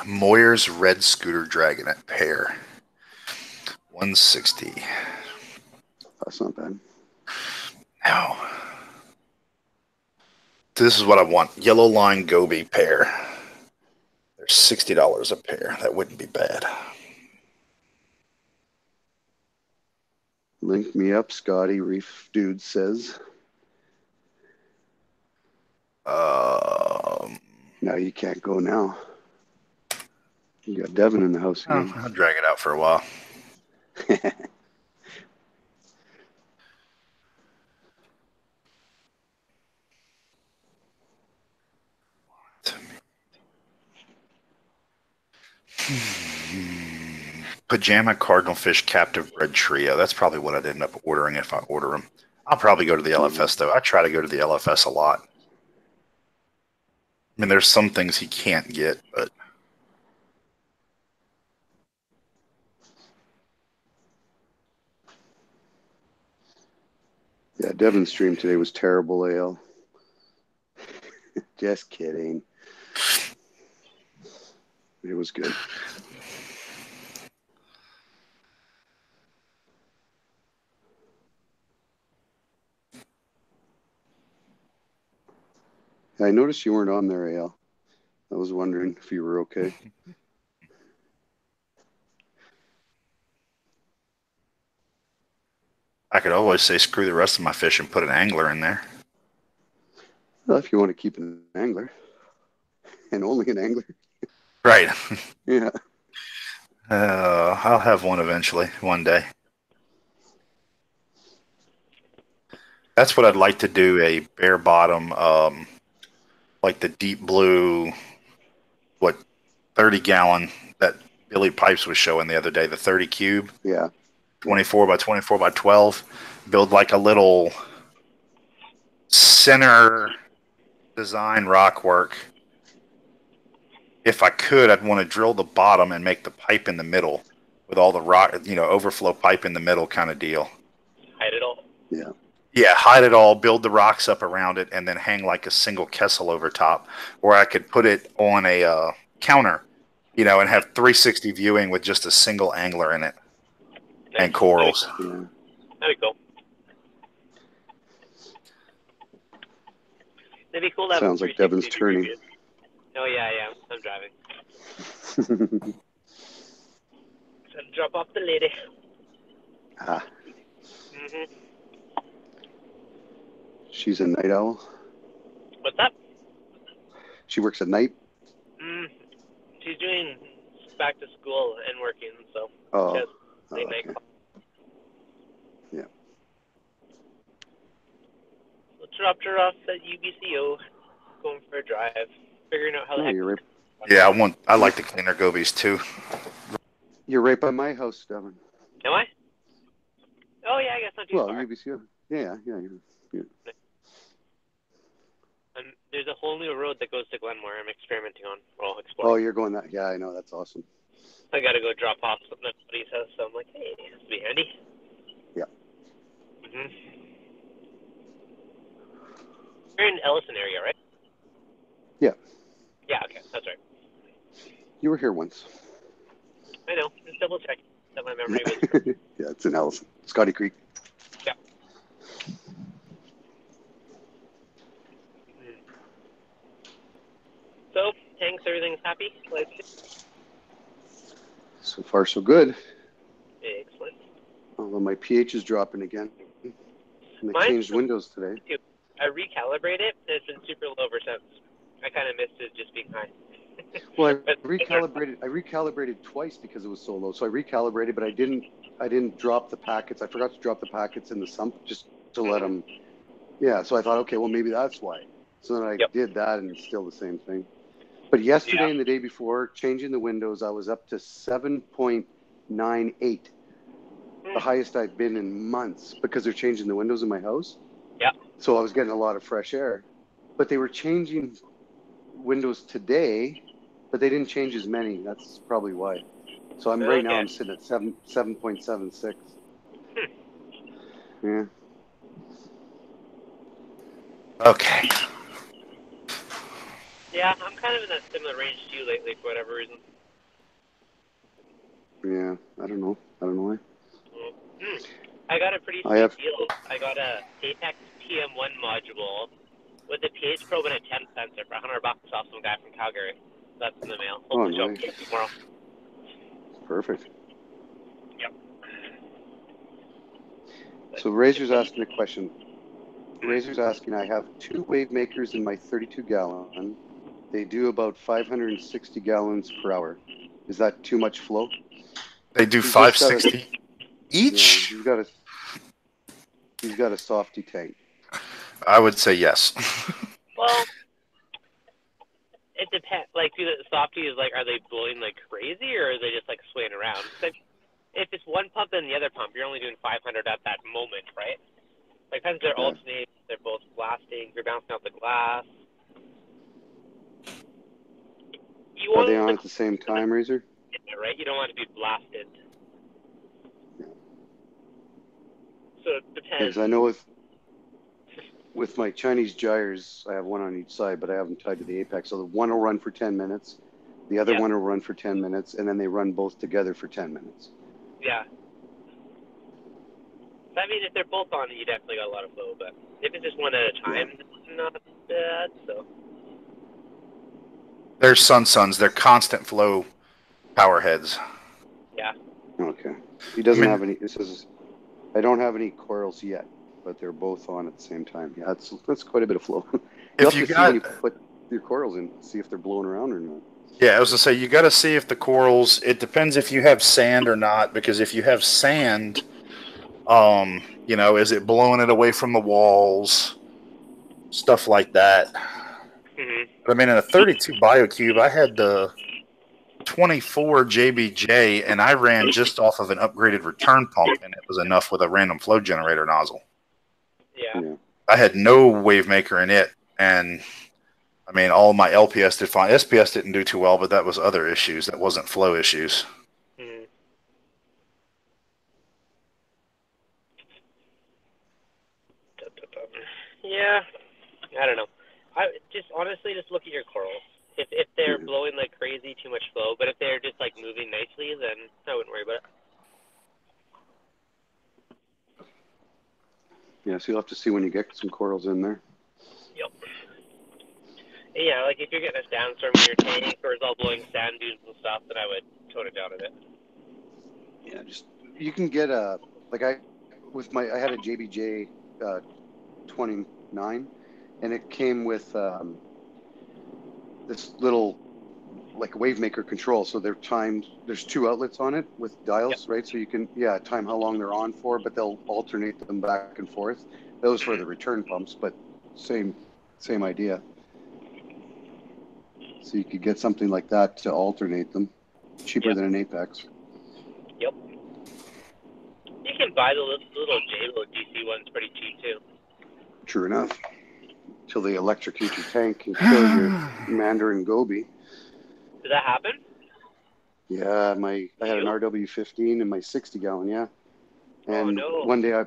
Moyer's Red Scooter Dragonet pair. 160. That's not bad. No. This is what I want. Yellow line goby pair. They're $60 a pair. That wouldn't be bad. Link me up, Scotty Reef Dude says. No, you can't go now. You got Devin in the house again. I'll drag it out for a while. Pajama Cardinal Fish Captive Bred Trio. That's probably what I'd end up ordering if I order them. I'll probably go to the LFS, though. I try to go to the LFS a lot. I mean, there's some things he can't get, but... Yeah, Devin's stream today was terrible, AL. Just kidding. It was good. I noticed you weren't on there, AL. I was wondering if you were okay. I could always say screw the rest of my fish and put an angler in there. Well, if you want to keep an angler. And only an angler. Right. Yeah. I'll have one eventually, one day. That's what I'd like to do, a bare bottom, like the deep blue, 30-gallon that Billy Pipes was showing the other day, the 30 cube. Yeah. 24 by 24 by 12. Build like a little center design rock work. If I could, I'd want to drill the bottom and make the pipe in the middle with all the rock, overflow pipe in the middle kind of deal. Hide it all. Yeah. Yeah, hide it all, build the rocks up around it, and then hang like a single Kessel over top. Or I could put it on a counter, and have 360 viewing with just a single angler in it. And corals. Yeah. That'd be cool. That'd be cool to have Sounds like Devin's turning. Oh, yeah, I'm driving. So drop off the lady. Ah. Mm-hmm. She's a night owl. What's up? She works at night? She's doing back to school and working, so Oh. she has late Okay. night. Yeah. So dropped her off at UBCO, going for a drive, figuring out how the heck. You're right. Yeah, I like the cleaner gobies too. You're right by my house, Devin. Am I? Oh, yeah, I guess not too far. UBC. Yeah. There's a whole new road that goes to Glenmore I'm experimenting on. Well, exploring. Oh, you're going that? Yeah, I know. That's awesome. I got to go drop off something at somebody's house, so I'm like, hey, this will be handy. Yeah. Mm-hmm. You're in Ellison area, right? Yeah. Yeah, okay, that's right. You were here once. I know. Just double check that my memory was. Yeah, it's in Ellison. Scotty Creek. Yeah. So, thanks, everything's happy? So far, so good. Excellent. Although my pH is dropping again. And they Mine changed too. Windows today. I recalibrated it, and it's been super low ever since. I kind of missed it just being high. Well, I recalibrated twice because it was so low. So I recalibrated, but I didn't drop the packets. I forgot to drop the packets in the sump just to let them. Yeah. So I thought, okay, well maybe that's why. So then I did that, and it's still the same thing. But yesterday and the day before, changing the windows, I was up to 7.98, the highest I've been in months because they're changing the windows in my house. Yeah. So I was getting a lot of fresh air, but they were changing windows today, but they didn't change as many. That's probably why. So right now I'm sitting at 7.76. Yeah. Okay. Yeah, I'm kind of in that similar range to you lately for whatever reason. Yeah, I don't know why. I got a pretty sweet deal. I got a Apex PM1 module with a pH probe and a temp sensor for $100 off some guy from Calgary. That's in the mail. Hopefully show up tomorrow. Perfect. Yep. So Razor's asking a question. Razor's asking, I have 2 wave makers in my 32 gallon. They do about 560 gallons per hour. Is that too much flow? They do 560 each? Yeah, he's got a softy tank. I would say yes. Well, it depends. Like, do the softies, like, are they blowing like crazy, or are they just like swaying around? If it's one pump and the other pump, you're only doing 500 at that moment, right? Like, because they're alternating, they're both blasting, you're bouncing out the glass. Are they on at the same time, Razor? Right? You don't want to be blasted. So it depends. Because I know with my Chinese gyres, I have one on each side, but I have them tied to the apex. So the one will run for 10 minutes, the other one will run for 10 minutes, and then they run both together for 10 minutes. Yeah. I mean, if they're both on, you definitely got a lot of flow, but if it's just one at a time, it's not bad, so. They're Suns. They're constant flow power heads. Yeah. Okay. He doesn't have any. It says, I don't have any coils yet, but they're both on at the same time. Yeah, that's quite a bit of flow. You'll have to see when you put your coils in, see if they're blowing around or not. Yeah, I was going to say, you got to see if the corals, it depends if you have sand or not, because if you have sand, you know, is it blowing it away from the walls? Stuff like that. Mm-hmm. But I mean, in a 32 BioCube, I had the 24 JBJ, and I ran just off of an upgraded return pump, and it was enough with a random flow generator nozzle. Yeah. I had no wave maker in it, and I mean, all my LPS did fine. SPS didn't do too well, but that was other issues. That wasn't flow issues. Mm-hmm. Yeah, I don't know. I just honestly just look at your corals. If they're blowing like crazy, too much flow. But if they're just like moving nicely, then I wouldn't worry about it. Yeah, so you'll have to see when you get some corals in there. Yep. Yeah, like if you're getting a sandstorm in your tank or it's all blowing sand dunes and stuff, then I would tone it down a bit. Yeah, just you can get I had a JBJ 29, and it came with this little like wave maker control. So they're timed. There's 2 outlets on it with dials, right? So you can time how long they're on for, but they'll alternate them back and forth. Those for the return pumps, but same idea. So you could get something like that to alternate them, cheaper than an Apex. Yep. You can buy the little J-Lo DC ones pretty cheap too. True enough. Till they electrocute your tank and kill your Mandarin goby. Did that happen? Yeah, I had an RW15 in my 60 gallon, And one day I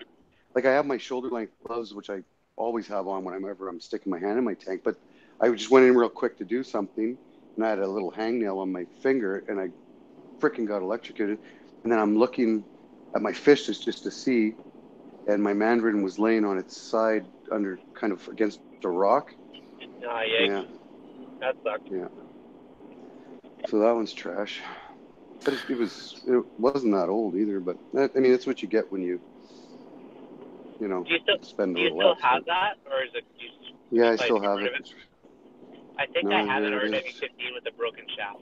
have my shoulder length gloves, which I always have on whenever I'm sticking my hand in my tank, but I just went in real quick to do something, and I had a little hangnail on my finger, and I freaking got electrocuted. And then I'm looking at my fish just to see, and my Mandarin was laying on its side under kind of against a rock. Yeah. That sucked. Yeah. So that one's trash. But it wasn't that old either. But I mean, that's what you get when you spend a little less. Do you still have that, or is it? Yeah, I still have it. I think I have an RW15 with a broken shaft.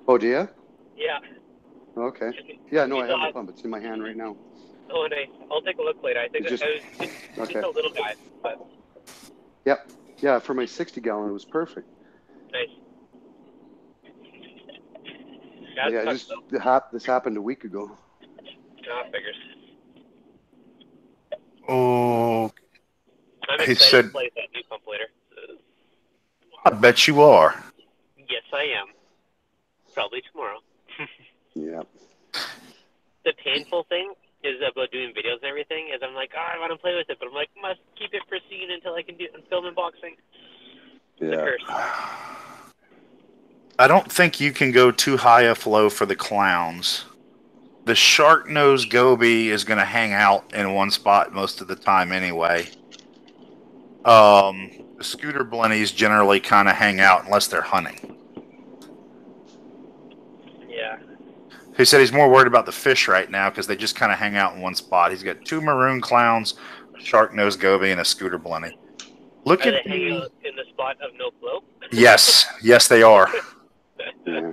Oh, do you? Yeah. Okay. Yeah, no, I have the pump. It's in my hand right now. Oh, nice. I'll take a look later. I think it was just a little guy, but. Yep. Yeah, for my 60 gallon, it was perfect. Nice. This happened a week ago. Figures. Oh. I'm excited to play that new pump later. I bet you are. Yes, I am. Probably tomorrow. Yeah. The painful thing is about doing videos and everything is I'm like, oh, I want to play with it, but I'm like, must keep it pristine until I can do film unboxing. The Yeah. curse. I don't think you can go too high a flow for the clowns. The shark nose goby is going to hang out in one spot most of the time anyway. The scooter blennies generally kind of hang out unless they're hunting. Yeah. He said he's more worried about the fish right now because they just kind of hang out in one spot. He's got 2 maroon clowns, a shark nose goby, and a scooter blenny. Look Are at they hanging out in the spot of no flow? Yes, yes, they are. Yeah.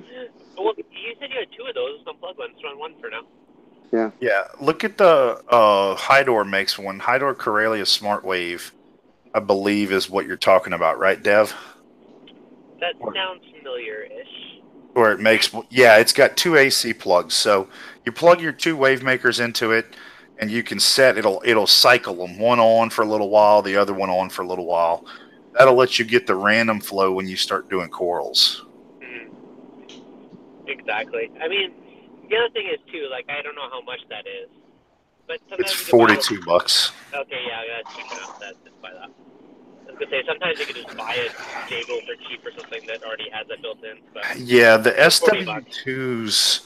Well, you said you had 2 of those. Unplug one. Throw on one for now. Yeah. Yeah, look at the Hydor makes one. Hydor Corelia Smart Wave, I believe, is what you're talking about, right, Dev? That sounds familiar-ish. Or it makes, yeah, it's got 2 AC plugs. So you plug your 2 wave makers into it, and you can set it'll cycle them, one on for a little while, the other one on for a little while. That'll let you get the random flow when you start doing corals. Exactly. I mean, the other thing is too, like I don't know how much that is, but sometimes It's you can buy $42. Okay, yeah, that's cheap enough. Just buy that. I was gonna say sometimes you can just buy a Jago for cheap or something that already has that built in. But Yeah, the $40. SW2s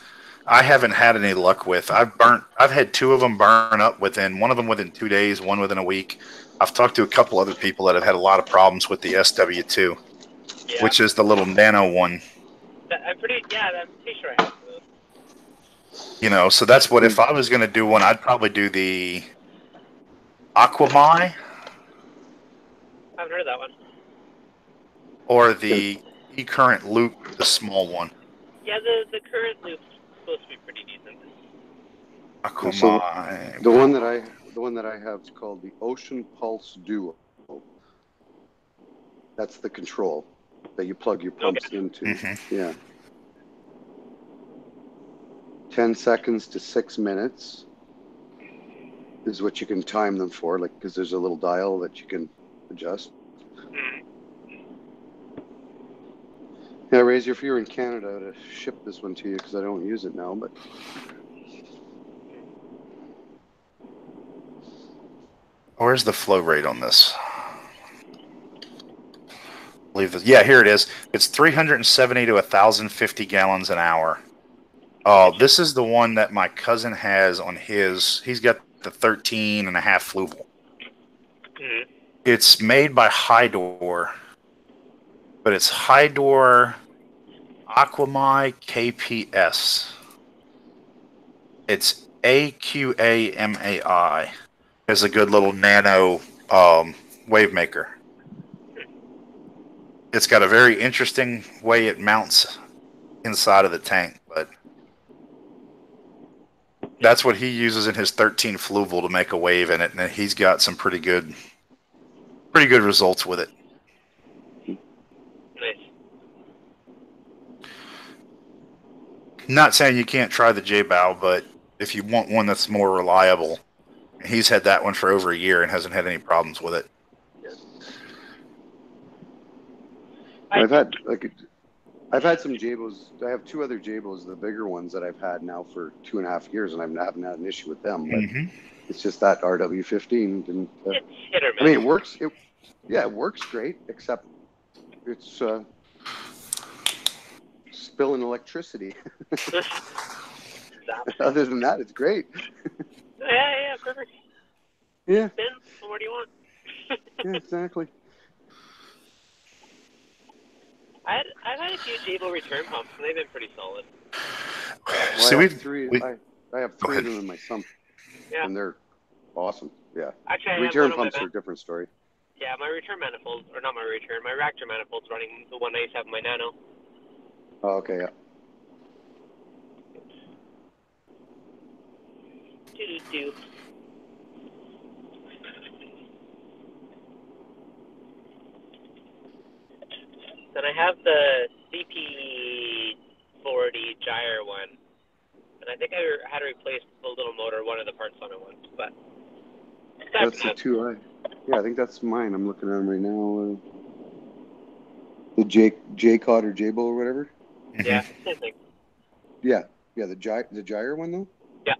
I haven't had any luck with. I've had 2 of them burn up one of them within 2 days, one within a week. I've talked to a couple other people that have had a lot of problems with the SW2, Yeah. which is the little nano one. I'm pretty sure I have those. You know, so that's what, if I was going to do one, I'd probably do the Aquamai I haven't heard of that one. or the E-Current Loop, the small one. Yeah, the current loop's supposed to be pretty decent. Aquamai. So the one that I have is called the Ocean Pulse Duo. That's the control that you plug your pumps into. Mm-hmm. Yeah. 10 seconds to 6 minutes is what you can time them for, like, because there's a little dial that you can adjust. Yeah, Razor, if you're in Canada, to ship this one to you because I don't use it now, but. Where's the flow rate on this? Yeah, here it is. It's 370 to 1,050 gallons an hour. This is the one that my cousin has on his. He's got the 13 and a half fluval. It's made by Hydor, but it's Hydor Aquamai KPS. It's AQAMAI. It's a good little nano wave maker. It's got a very interesting way it mounts inside of the tank, but that's what he uses in his 13 fluval to make a wave in it, and he's got some pretty good results with it. Nice. Not saying you can't try the J-Bow, but if you want one that's more reliable, he's had that one for over a year and hasn't had any problems with it. I've had some Jabos. I have 2 other Jabos, the bigger ones that I've had now for 2.5 years, and I haven't had an issue with them. But it's just that RW15 didn't. It's hit or miss. I mean, it works. It works great, except it's spilling electricity. Other than that, it's great. Yeah, perfect. Yeah. Ben, what do you want? Yeah, exactly. I've had a few Jabo return pumps, and they've been pretty solid. Well, So I have 3 of them in my sump, Yeah. and they're awesome. Yeah. Actually, Return pumps are a different story. Yeah, my return manifold, or not my return, my reactor manifold's running the one I used to have in my Nano. Oh, okay, yeah. Doo-doo-doo. Then I have the CP40 gyre one, and I think I had to replace the little motor, one of the parts on it once, but That's the 2i. Yeah, I think that's mine. I'm looking at them right now. The J cod or J bow or whatever. Yeah, same thing. Yeah, the gyre one though. Yeah.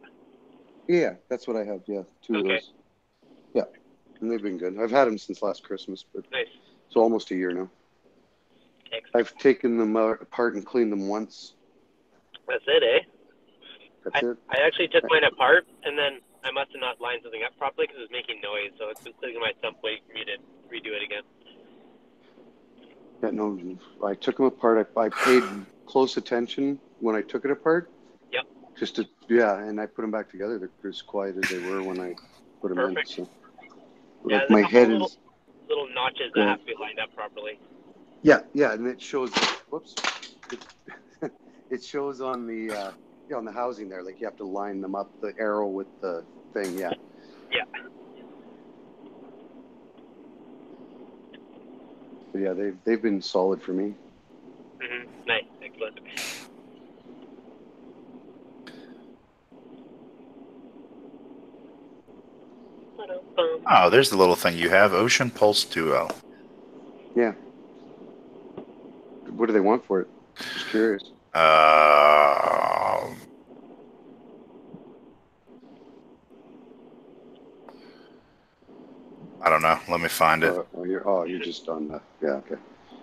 Yeah, that's what I have. Yeah, two of those. Yeah, and they've been good. I've had them since last Christmas, but Nice. it's almost a year now. Excellent. I've taken them apart and cleaned them once. That's it, eh? That's it. I actually took mine apart, and then I must have not lined something up properly because it was making noise, so it's been sitting in my sump waiting for me to redo it again. Yeah, no, I took them apart. I paid close attention when I took it apart. Yep. And I put them back together. They're as quiet as they were when I put them Perfect. in. So, Yeah, like my head is little notches that have to be lined up properly. Yeah, and it shows. Whoops. It shows on the on the housing there. Like you have to line them up, the arrow with the thing. Yeah. Yeah. But yeah, they've been solid for me. Nice, excellent. Oh, there's the little thing you have, Ocean Pulse Duo. Yeah. What do they want for it? Just curious. I don't know. Let me find it. You're just on the. Yeah, okay.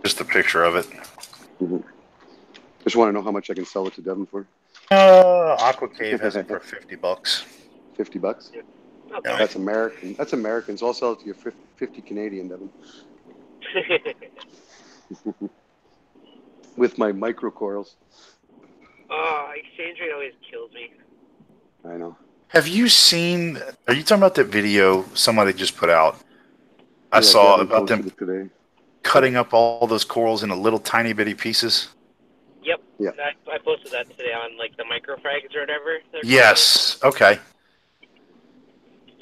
Just a picture of it. Mm-hmm. Just want to know how much I can sell it to Devin for. Aqua Cave has it for $50. $50? Yeah. Yeah. That's American. That's American. So I'll sell it to you for 50 Canadian, Devin. With my micro coils. Oh, exchange rate always kills me. I know. Have you seen? Are you talking about that video somebody just put out? I saw Devin about them today. cutting up all those corals into little tiny bitty pieces. Yep. Yeah. I posted that today on like the microfrags or whatever. Yes. Okay.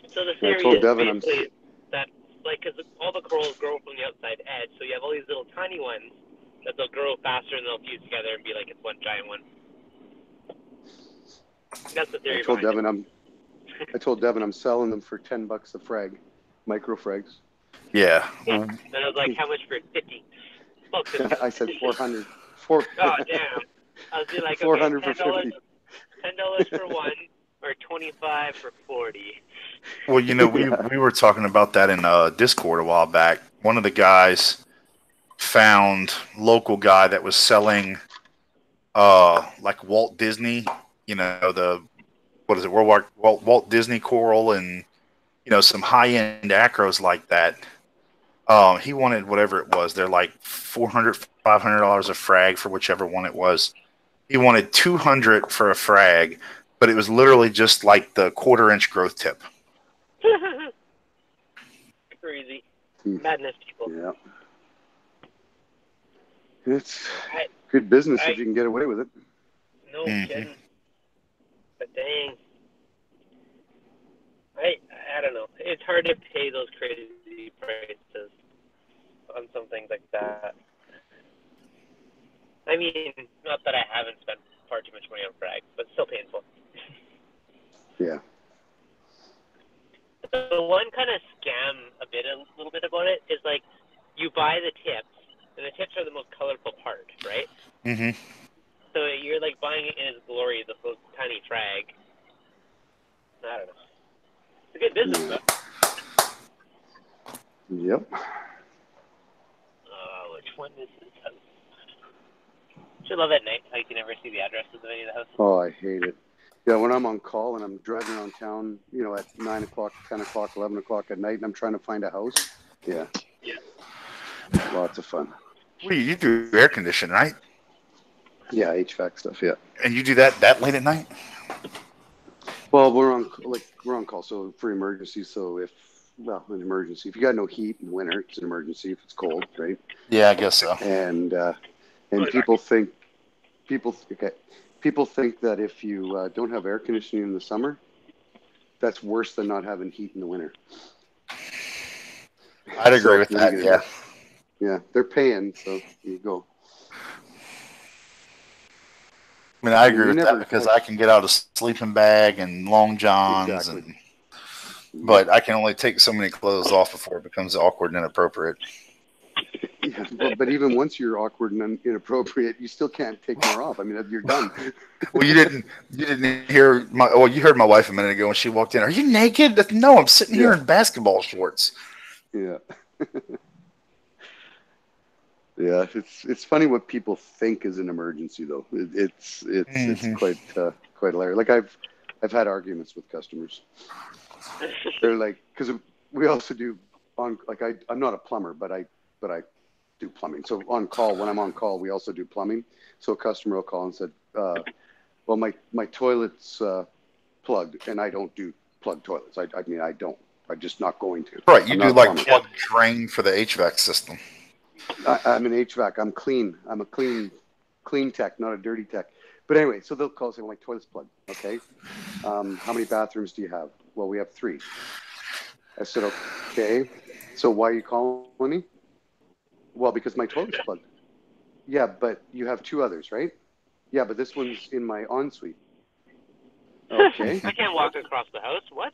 So the theory I told is Devin basically that, like, because all the corals grow from the outside edge, so you have all these little tiny ones that they'll grow faster and they'll fuse together and be like it's one giant one. That's the theory. I told Devin I'm selling them for $10 a frag, micro frags. Yeah. And I was like, how much for 50? Oh, 50. I said 400. Oh, damn. I was like, 400 okay, for 50. $10 for one, or 25 for 40. Well, you know, we were talking about that in Discord a while back. One of the guys found local guy that was selling like Walt Disney, you know, the Walt Disney coral and some high end acros like that. He wanted whatever it was. They're like $400, $500 a frag for whichever one it was. He wanted 200 for a frag, but it was literally just like the 1/4-inch growth tip. Crazy. Madness, people. Yeah. It's good business if you can get away with it. No kidding. But dang. I don't know. It's hard to pay those crazy prices on some things like that. I mean, not that I haven't spent far too much money on frags, but still painful. Yeah. The one kind of scam a little bit about it is like you buy the tips, and the tips are the most colorful part, right? Mm-hmm. So you're like buying it in its glory, the little tiny frag. I don't know. It's a good business, though. Yep. Which one is this house? I love at night how you can never see the addresses of any of the houses. Oh, I hate it. Yeah, when I'm on call and I'm driving around town, at 9 o'clock, 10 o'clock, 11 o'clock at night, and I'm trying to find a house. Yeah. Lots of fun. Well, you do air conditioning, right? Yeah, HVAC stuff, yeah. And you do that late at night? Well, we're on call, so for emergencies. So an emergency. If you got no heat in winter, it's an emergency. If it's cold, right? Yeah, I guess so. And people think that if you don't have air conditioning in the summer, that's worse than not having heat in the winter. I'd agree with that. Yeah. Yeah, they're paying, so you go. I mean, I agree with that because I can get out a sleeping bag and long johns, but I can only take so many clothes off before it becomes awkward and inappropriate. Yeah, but even once you're awkward and inappropriate, you still can't take more off. I mean, you're done. Well, you didn't hear you heard my wife a minute ago when she walked in. Are you naked? No, I'm sitting here in basketball shorts. Yeah. Yeah, it's funny what people think is an emergency though. It's quite hilarious. Like I've had arguments with customers. They're like, because we also do I'm not a plumber, but I do plumbing. So on call, when I'm on call, we also do plumbing. So a customer will call and said, well, my toilet's plugged, and I don't do plugged toilets. I mean, I don't. I'm just not going to. Right, you I'm do like plug drain for the HVAC system. I'm an HVAC. I'm clean. I'm a clean tech, not a dirty tech. But anyway, so they'll call and say, well, my toilet's plugged. Okay. How many bathrooms do you have? Well, we have 3. I said, okay. So why are you calling me? Well, because my toilet's plugged. Yeah, but you have 2 others, right? Yeah, but this one's in my ensuite. Okay. I can't walk across the house. What?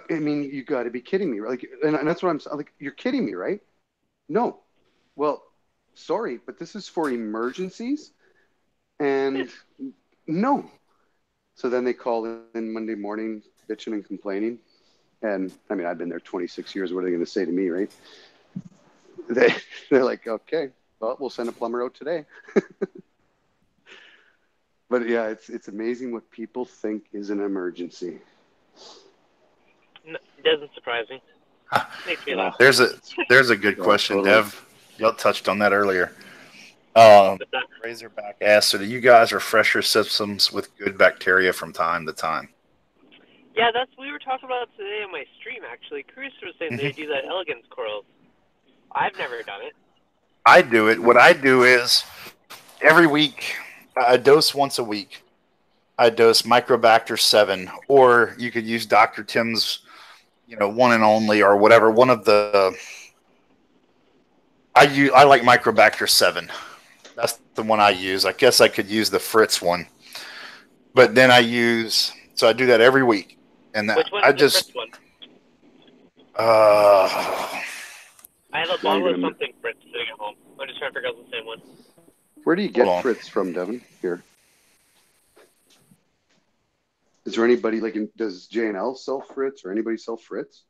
I mean, you got to be kidding me. Like, and that's what I'm like. You're kidding me, right? No. Well, sorry, but this is for emergencies, and no. So then they call in Monday morning, bitching and complaining, and I mean, I've been there 26 years. What are they going to say to me, right? They're like, okay, well, we'll send a plumber out today. But yeah, it's amazing what people think is an emergency. No, it doesn't surprise me. Makes me laugh. There's a good question, totally. Dev. Y'all touched on that earlier. Razorback asked, so do you guys refresh your systems with good bacteria from time to time? Yeah, we were talking about it today on my stream, actually. Chris was saying they do that elegance corals. I've never done it. I do it. What I do is every week, I dose once a week. I dose Microbacter 7, or you could use Dr. Tim's, one and only, or whatever. One of the I like Microbacter 7. That's the one I use. I guess I could use the Fritz one, but then I do that every week. And which one is the Fritz one? I have a bottle of something Fritz sitting at home. I'm just trying to figure out the same one. Where do you get Fritz from, Devin? Here. Is there anybody does J&L sell Fritz or anybody sell Fritz?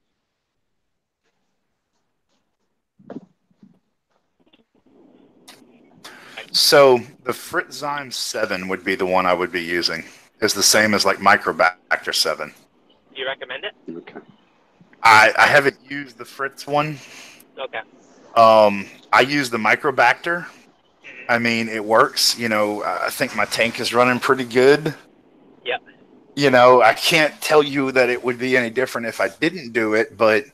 So the Fritzzyme 7 would be the one I would be using. It's the same as like Microbacter 7. Do you recommend it? Okay. I haven't used the Fritz one. Okay. I use the Microbacter. I mean, it works. I think my tank is running pretty good. Yeah. I can't tell you that it would be any different if I didn't do it, but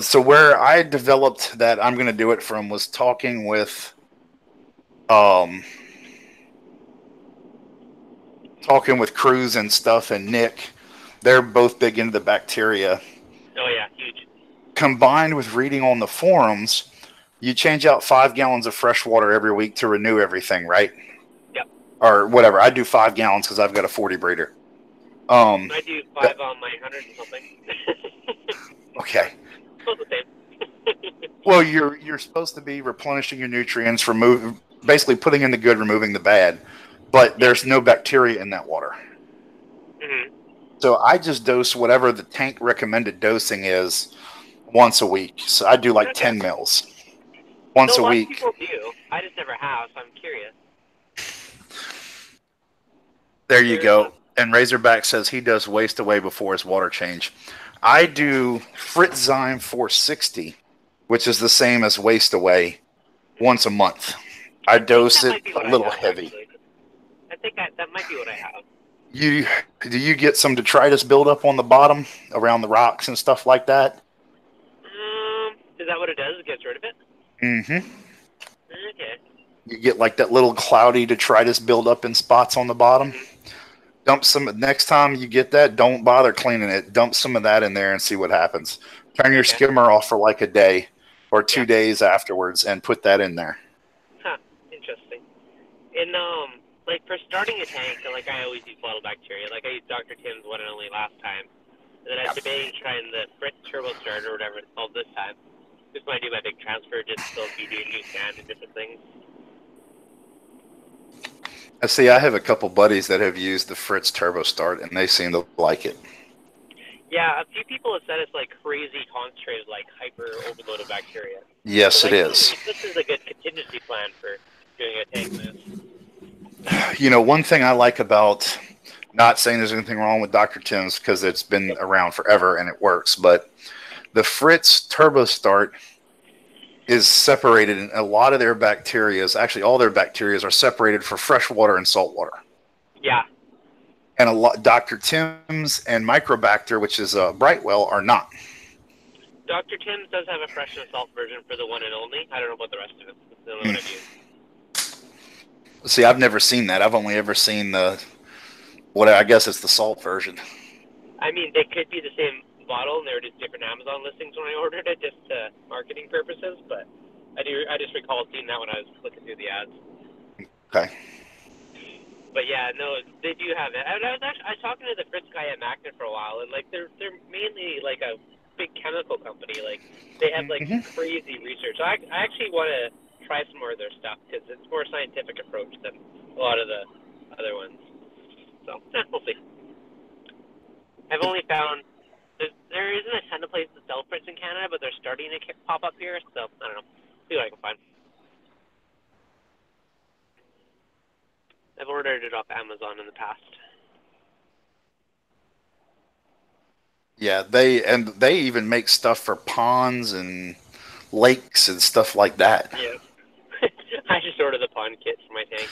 so where I developed that I'm going to do it from was talking with Cruz and stuff and Nick. They're both big into the bacteria. Oh yeah, huge. Combined with reading on the forums, you change out 5 gallons of fresh water every week to renew everything, right? Yep. Or whatever. I do 5 gallons because I've got a 40 breeder. I do 5 on my 100 and something. Okay. Both the same. Well, you're supposed to be replenishing your nutrients, basically putting in the good, removing the bad, but there's no bacteria in that water. Mm-hmm. So I just dose whatever the tank recommended dosing is once a week. So I do 10 mils once a week. People do. I just never have, so I'm curious. There you go. And Razorback says he does waste away before his water change. I do Fritzzyme 460, which is the same as waste away, once a month. I dose it a little heavy. Actually. I think that might be what I have. Do you get some detritus buildup on the bottom around the rocks and stuff like that? Is that what it does? It gets rid of it? Mm-hmm. Okay. You get that little cloudy detritus buildup in spots on the bottom. Dump some. Next time you get that, don't bother cleaning it. Dump some of that in there and see what happens. Turn your skimmer off for a day or 2 days afterwards and put that in there. Huh. Interesting. And for starting a tank, I always use bottle bacteria. I used Dr. Tim's one and only last time. And then I was debating trying the Fritz Turbo Starter or whatever it's called this time. Just when I do my big transfer, just still be doing new sand and different things. I see. I have a couple buddies that have used the Fritz Turbo Start, and they seem to like it. Yeah, a few people have said it's like crazy concentrated, like hyper overloaded bacteria. Yes, So, it like, is. this is a good contingency plan for doing a tank move. You know, one thing I like about, not saying there's anything wrong with Dr. Tim's because it's been around forever and it works, but the Fritz Turbo Start is separated, and a lot of their bacteria, actually all their bacteria, are separated for fresh water and salt water. Yeah. And a lot, Dr. Tim's and Microbacter, which is Brightwell, are not. Dr. Tim's does have a fresh and salt version for the one and only. I don't know about the rest of it. That's the only one I've used. See, I've never seen that. I've only ever seen the, what I guess it's the salt version. I mean, they could be the same bottle, and they were just different Amazon listings when I ordered it, just marketing purposes. But I just recall seeing that when I was looking through the ads. Okay. But yeah, no, they do have it. I was talking to the Fritz guy at Magnet for a while, and like they're mainly like a big chemical company. Like they have like crazy research. I actually want to try some more of their stuff because it's more scientific approach than a lot of the other ones. So we'll see. I've only found there isn't a ton of places to sell Fritz in Canada, but they're starting to pop up here. So I don't know. See what I can find. I've ordered it off Amazon in the past. Yeah, they even make stuff for ponds and lakes and stuff like that. Yeah. I just ordered the pond kit for my tank.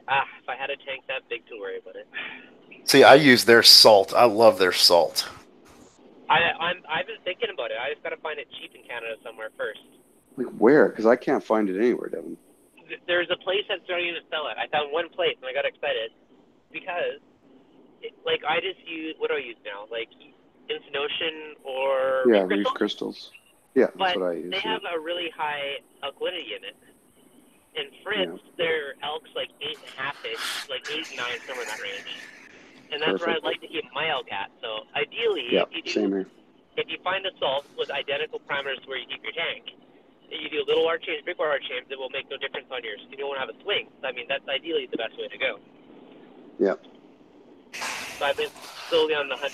If I had a tank that big to worry about it. See, I use their salt. I love their salt. I've been thinking about it. I just got to find it cheap in Canada somewhere first. Like where? Because I can't find it anywhere, Devin. There's a place that's starting to sell it. I found one place and I got excited because, I just use, what do I use now? Like Instant Ocean or Reef crystals. Yeah, that's what I use. They have a really high alkalinity in it. And Fritz, their elk's like 8.5-ish, like 8, 9, somewhere in that range. And that's where I'd like to keep my elk at. So ideally, if you find a salt with identical parameters to where you keep your tank, you do a little water change, big water change, it will make no difference on yours. You don't have a swing. So, I mean, that's ideally the best way to go. Yeah. So I've been slowly on the hunt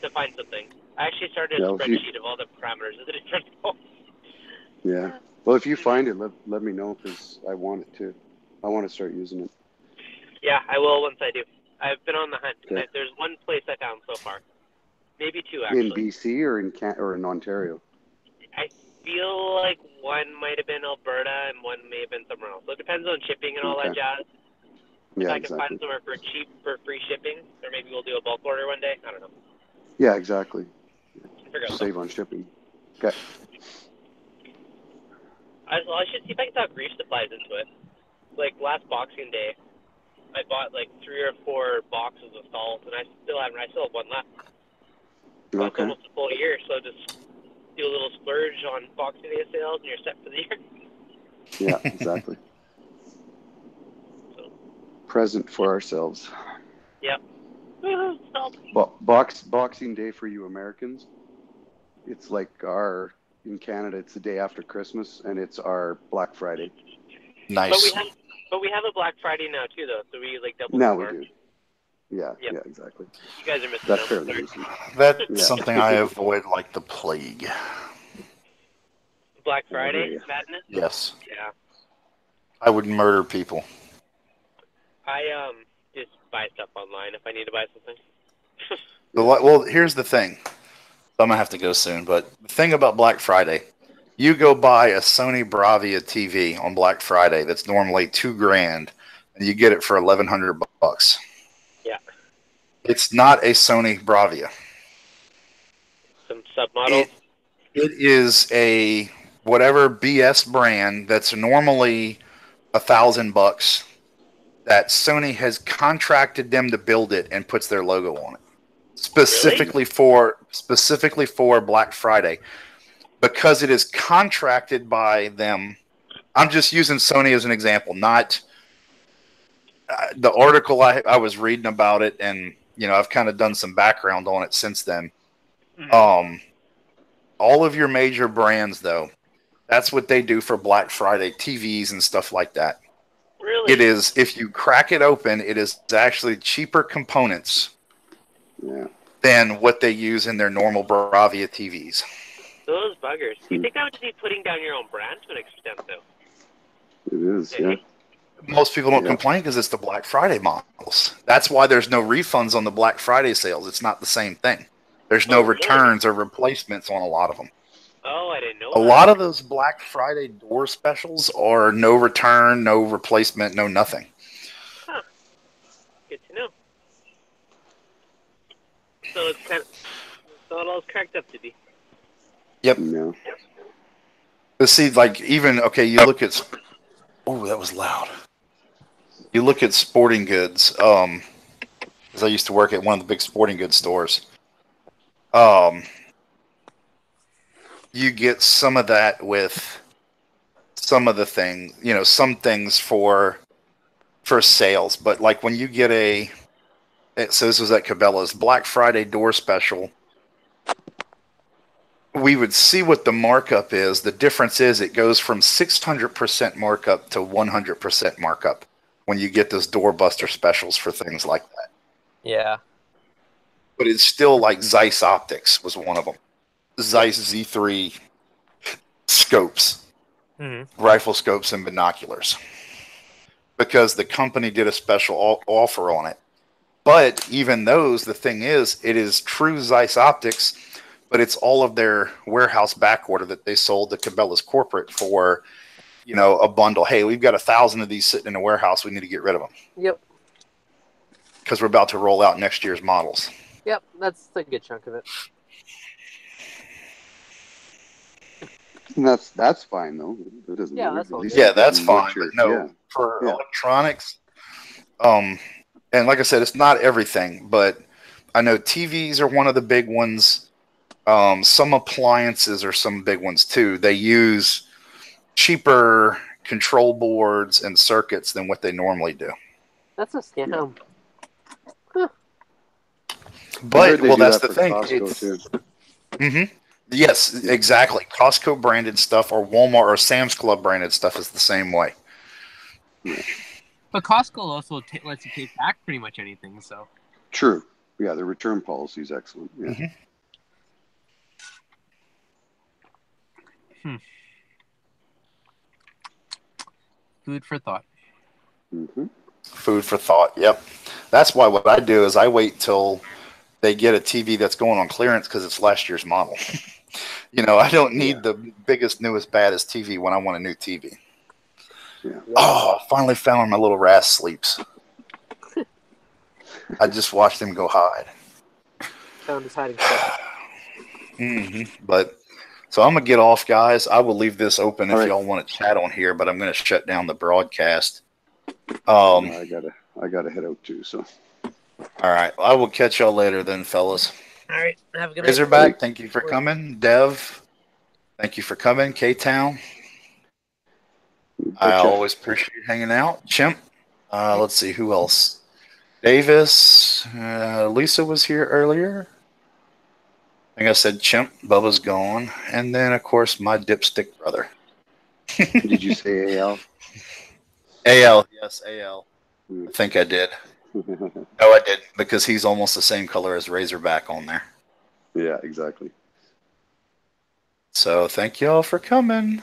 to find something. I actually started a spreadsheet of all the parameters of the different salts. Yeah. Well, if you find it, let me know because I want it too. I want to start using it. Yeah, I will once I do. I've been on the hunt. Okay. There's one place I found so far. Maybe two, actually. In BC or in Ontario? I feel like one might have been Alberta and one may have been somewhere else. So it depends on shipping and all that jazz. If I can find somewhere for cheap, for free shipping, or maybe we'll do a bulk order one day. I don't know. Yeah, exactly. Save on shipping. Okay. I should see if I can talk reef supplies into it. Like last Boxing Day, I bought like 3 or 4 boxes of salt, and I still have one left. So it's almost a full year, so just do a little splurge on Boxing Day sales, and you're set for the year. Yeah, exactly. Present for ourselves. Yep. Well, Boxing Day for you Americans, it's like in Canada, it's the day after Christmas, and it's our Black Friday. Nice. But we have a Black Friday now too, though. So we like double. Now we do. Yeah, yeah, exactly. You guys are missing That's out. fairly easy. That's something I avoid like the plague. Black Friday madness. Yes. Yeah. I would murder people. I just buy stuff online if I need to buy something. Well, here's the thing. I'm gonna have to go soon, but the thing about Black Friday, you go buy a Sony Bravia TV on Black Friday that's normally $2,000, and you get it for $1,100. Yeah. It's not a Sony Bravia. Some submodels. It is a whatever BS brand that's normally $1,000. That Sony has contracted them to build it and puts their logo on it. Specifically for Black Friday, because it is contracted by them. I'm just using Sony as an example, not the article I was reading about it, and I've kind of done some background on it since then. Mhm. All of your major brands, though, that's what they do for Black Friday TVs and stuff like that. Really? It is, if you crack it open, it is actually cheaper components than what they use in their normal Bravia TVs. Those buggers. You think that would just be putting down your own brand to an extent, though? It is, yeah. Most people don't complain because it's the Black Friday models. That's why there's no refunds on the Black Friday sales. It's not the same thing. There's no returns or replacements on a lot of them. Oh, I didn't know A lot of those Black Friday door specials are no return, no replacement, no nothing. Huh. Good to know. So it's kind of so it all's cracked up to be. Yep. No. But see, like even you look at. Oh, that was loud. You look at sporting goods. Because I used to work at one of the big sporting goods stores. You get some of that with some of the things, some things for sales. But like when you get so this was at Cabela's Black Friday door special. We would see what the markup is. The difference is it goes from 600% markup to 100% markup when you get those doorbuster specials for things like that. Yeah. But it's still like Zeiss Optics was one of them. Zeiss Z3 scopes, rifle scopes and binoculars. Because the company did a special offer on it. But even those, the thing is, it is true Zeiss Optics, but it's all of their warehouse back order that they sold to Cabela's corporate for, a bundle. Hey, we've got 1,000 of these sitting in a warehouse. We need to get rid of them. Yep. Because we're about to roll out next year's models. Yep, that's a good chunk of it. And that's fine though. It doesn't matter. That's fine. But no, for electronics, and like I said, it's not everything, but I know TVs are one of the big ones. Some appliances are some big ones too. They use cheaper control boards and circuits than what they normally do. That's a scam. Huh. But that's the thing. Yes, exactly. Costco branded stuff or Walmart or Sam's Club branded stuff is the same way. But Costco also lets you take back pretty much anything. So true. Yeah, the return policy is excellent. Yeah. Food for thought. Food for thought. Yep. That's why what I do is I wait till they get a TV that's going on clearance because it's last year's model. I don't need the biggest, newest, baddest TV when I want a new TV. Yeah. Oh, I finally found where my little Ras sleeps. I just watched him go hide. Found his hiding spot. But so I'm gonna get off, guys. I will leave this open if y'all want to chat on here, but I'm gonna shut down the broadcast. I gotta head out too. So. All right. I will catch y'all later then, fellas. All right. Have a good night. Razorback, thank you for coming. Dev, thank you for coming. K-Town, I always appreciate hanging out. Chimp, let's see, who else? Davis, Lisa was here earlier. I think I said Chimp, Bubba's gone. And then, of course, my dipstick brother. Did you say AL? AL, yes, AL. I think I did. No, I did, because he's almost the same color as Razorback on there. Yeah, exactly. So thank y'all for coming.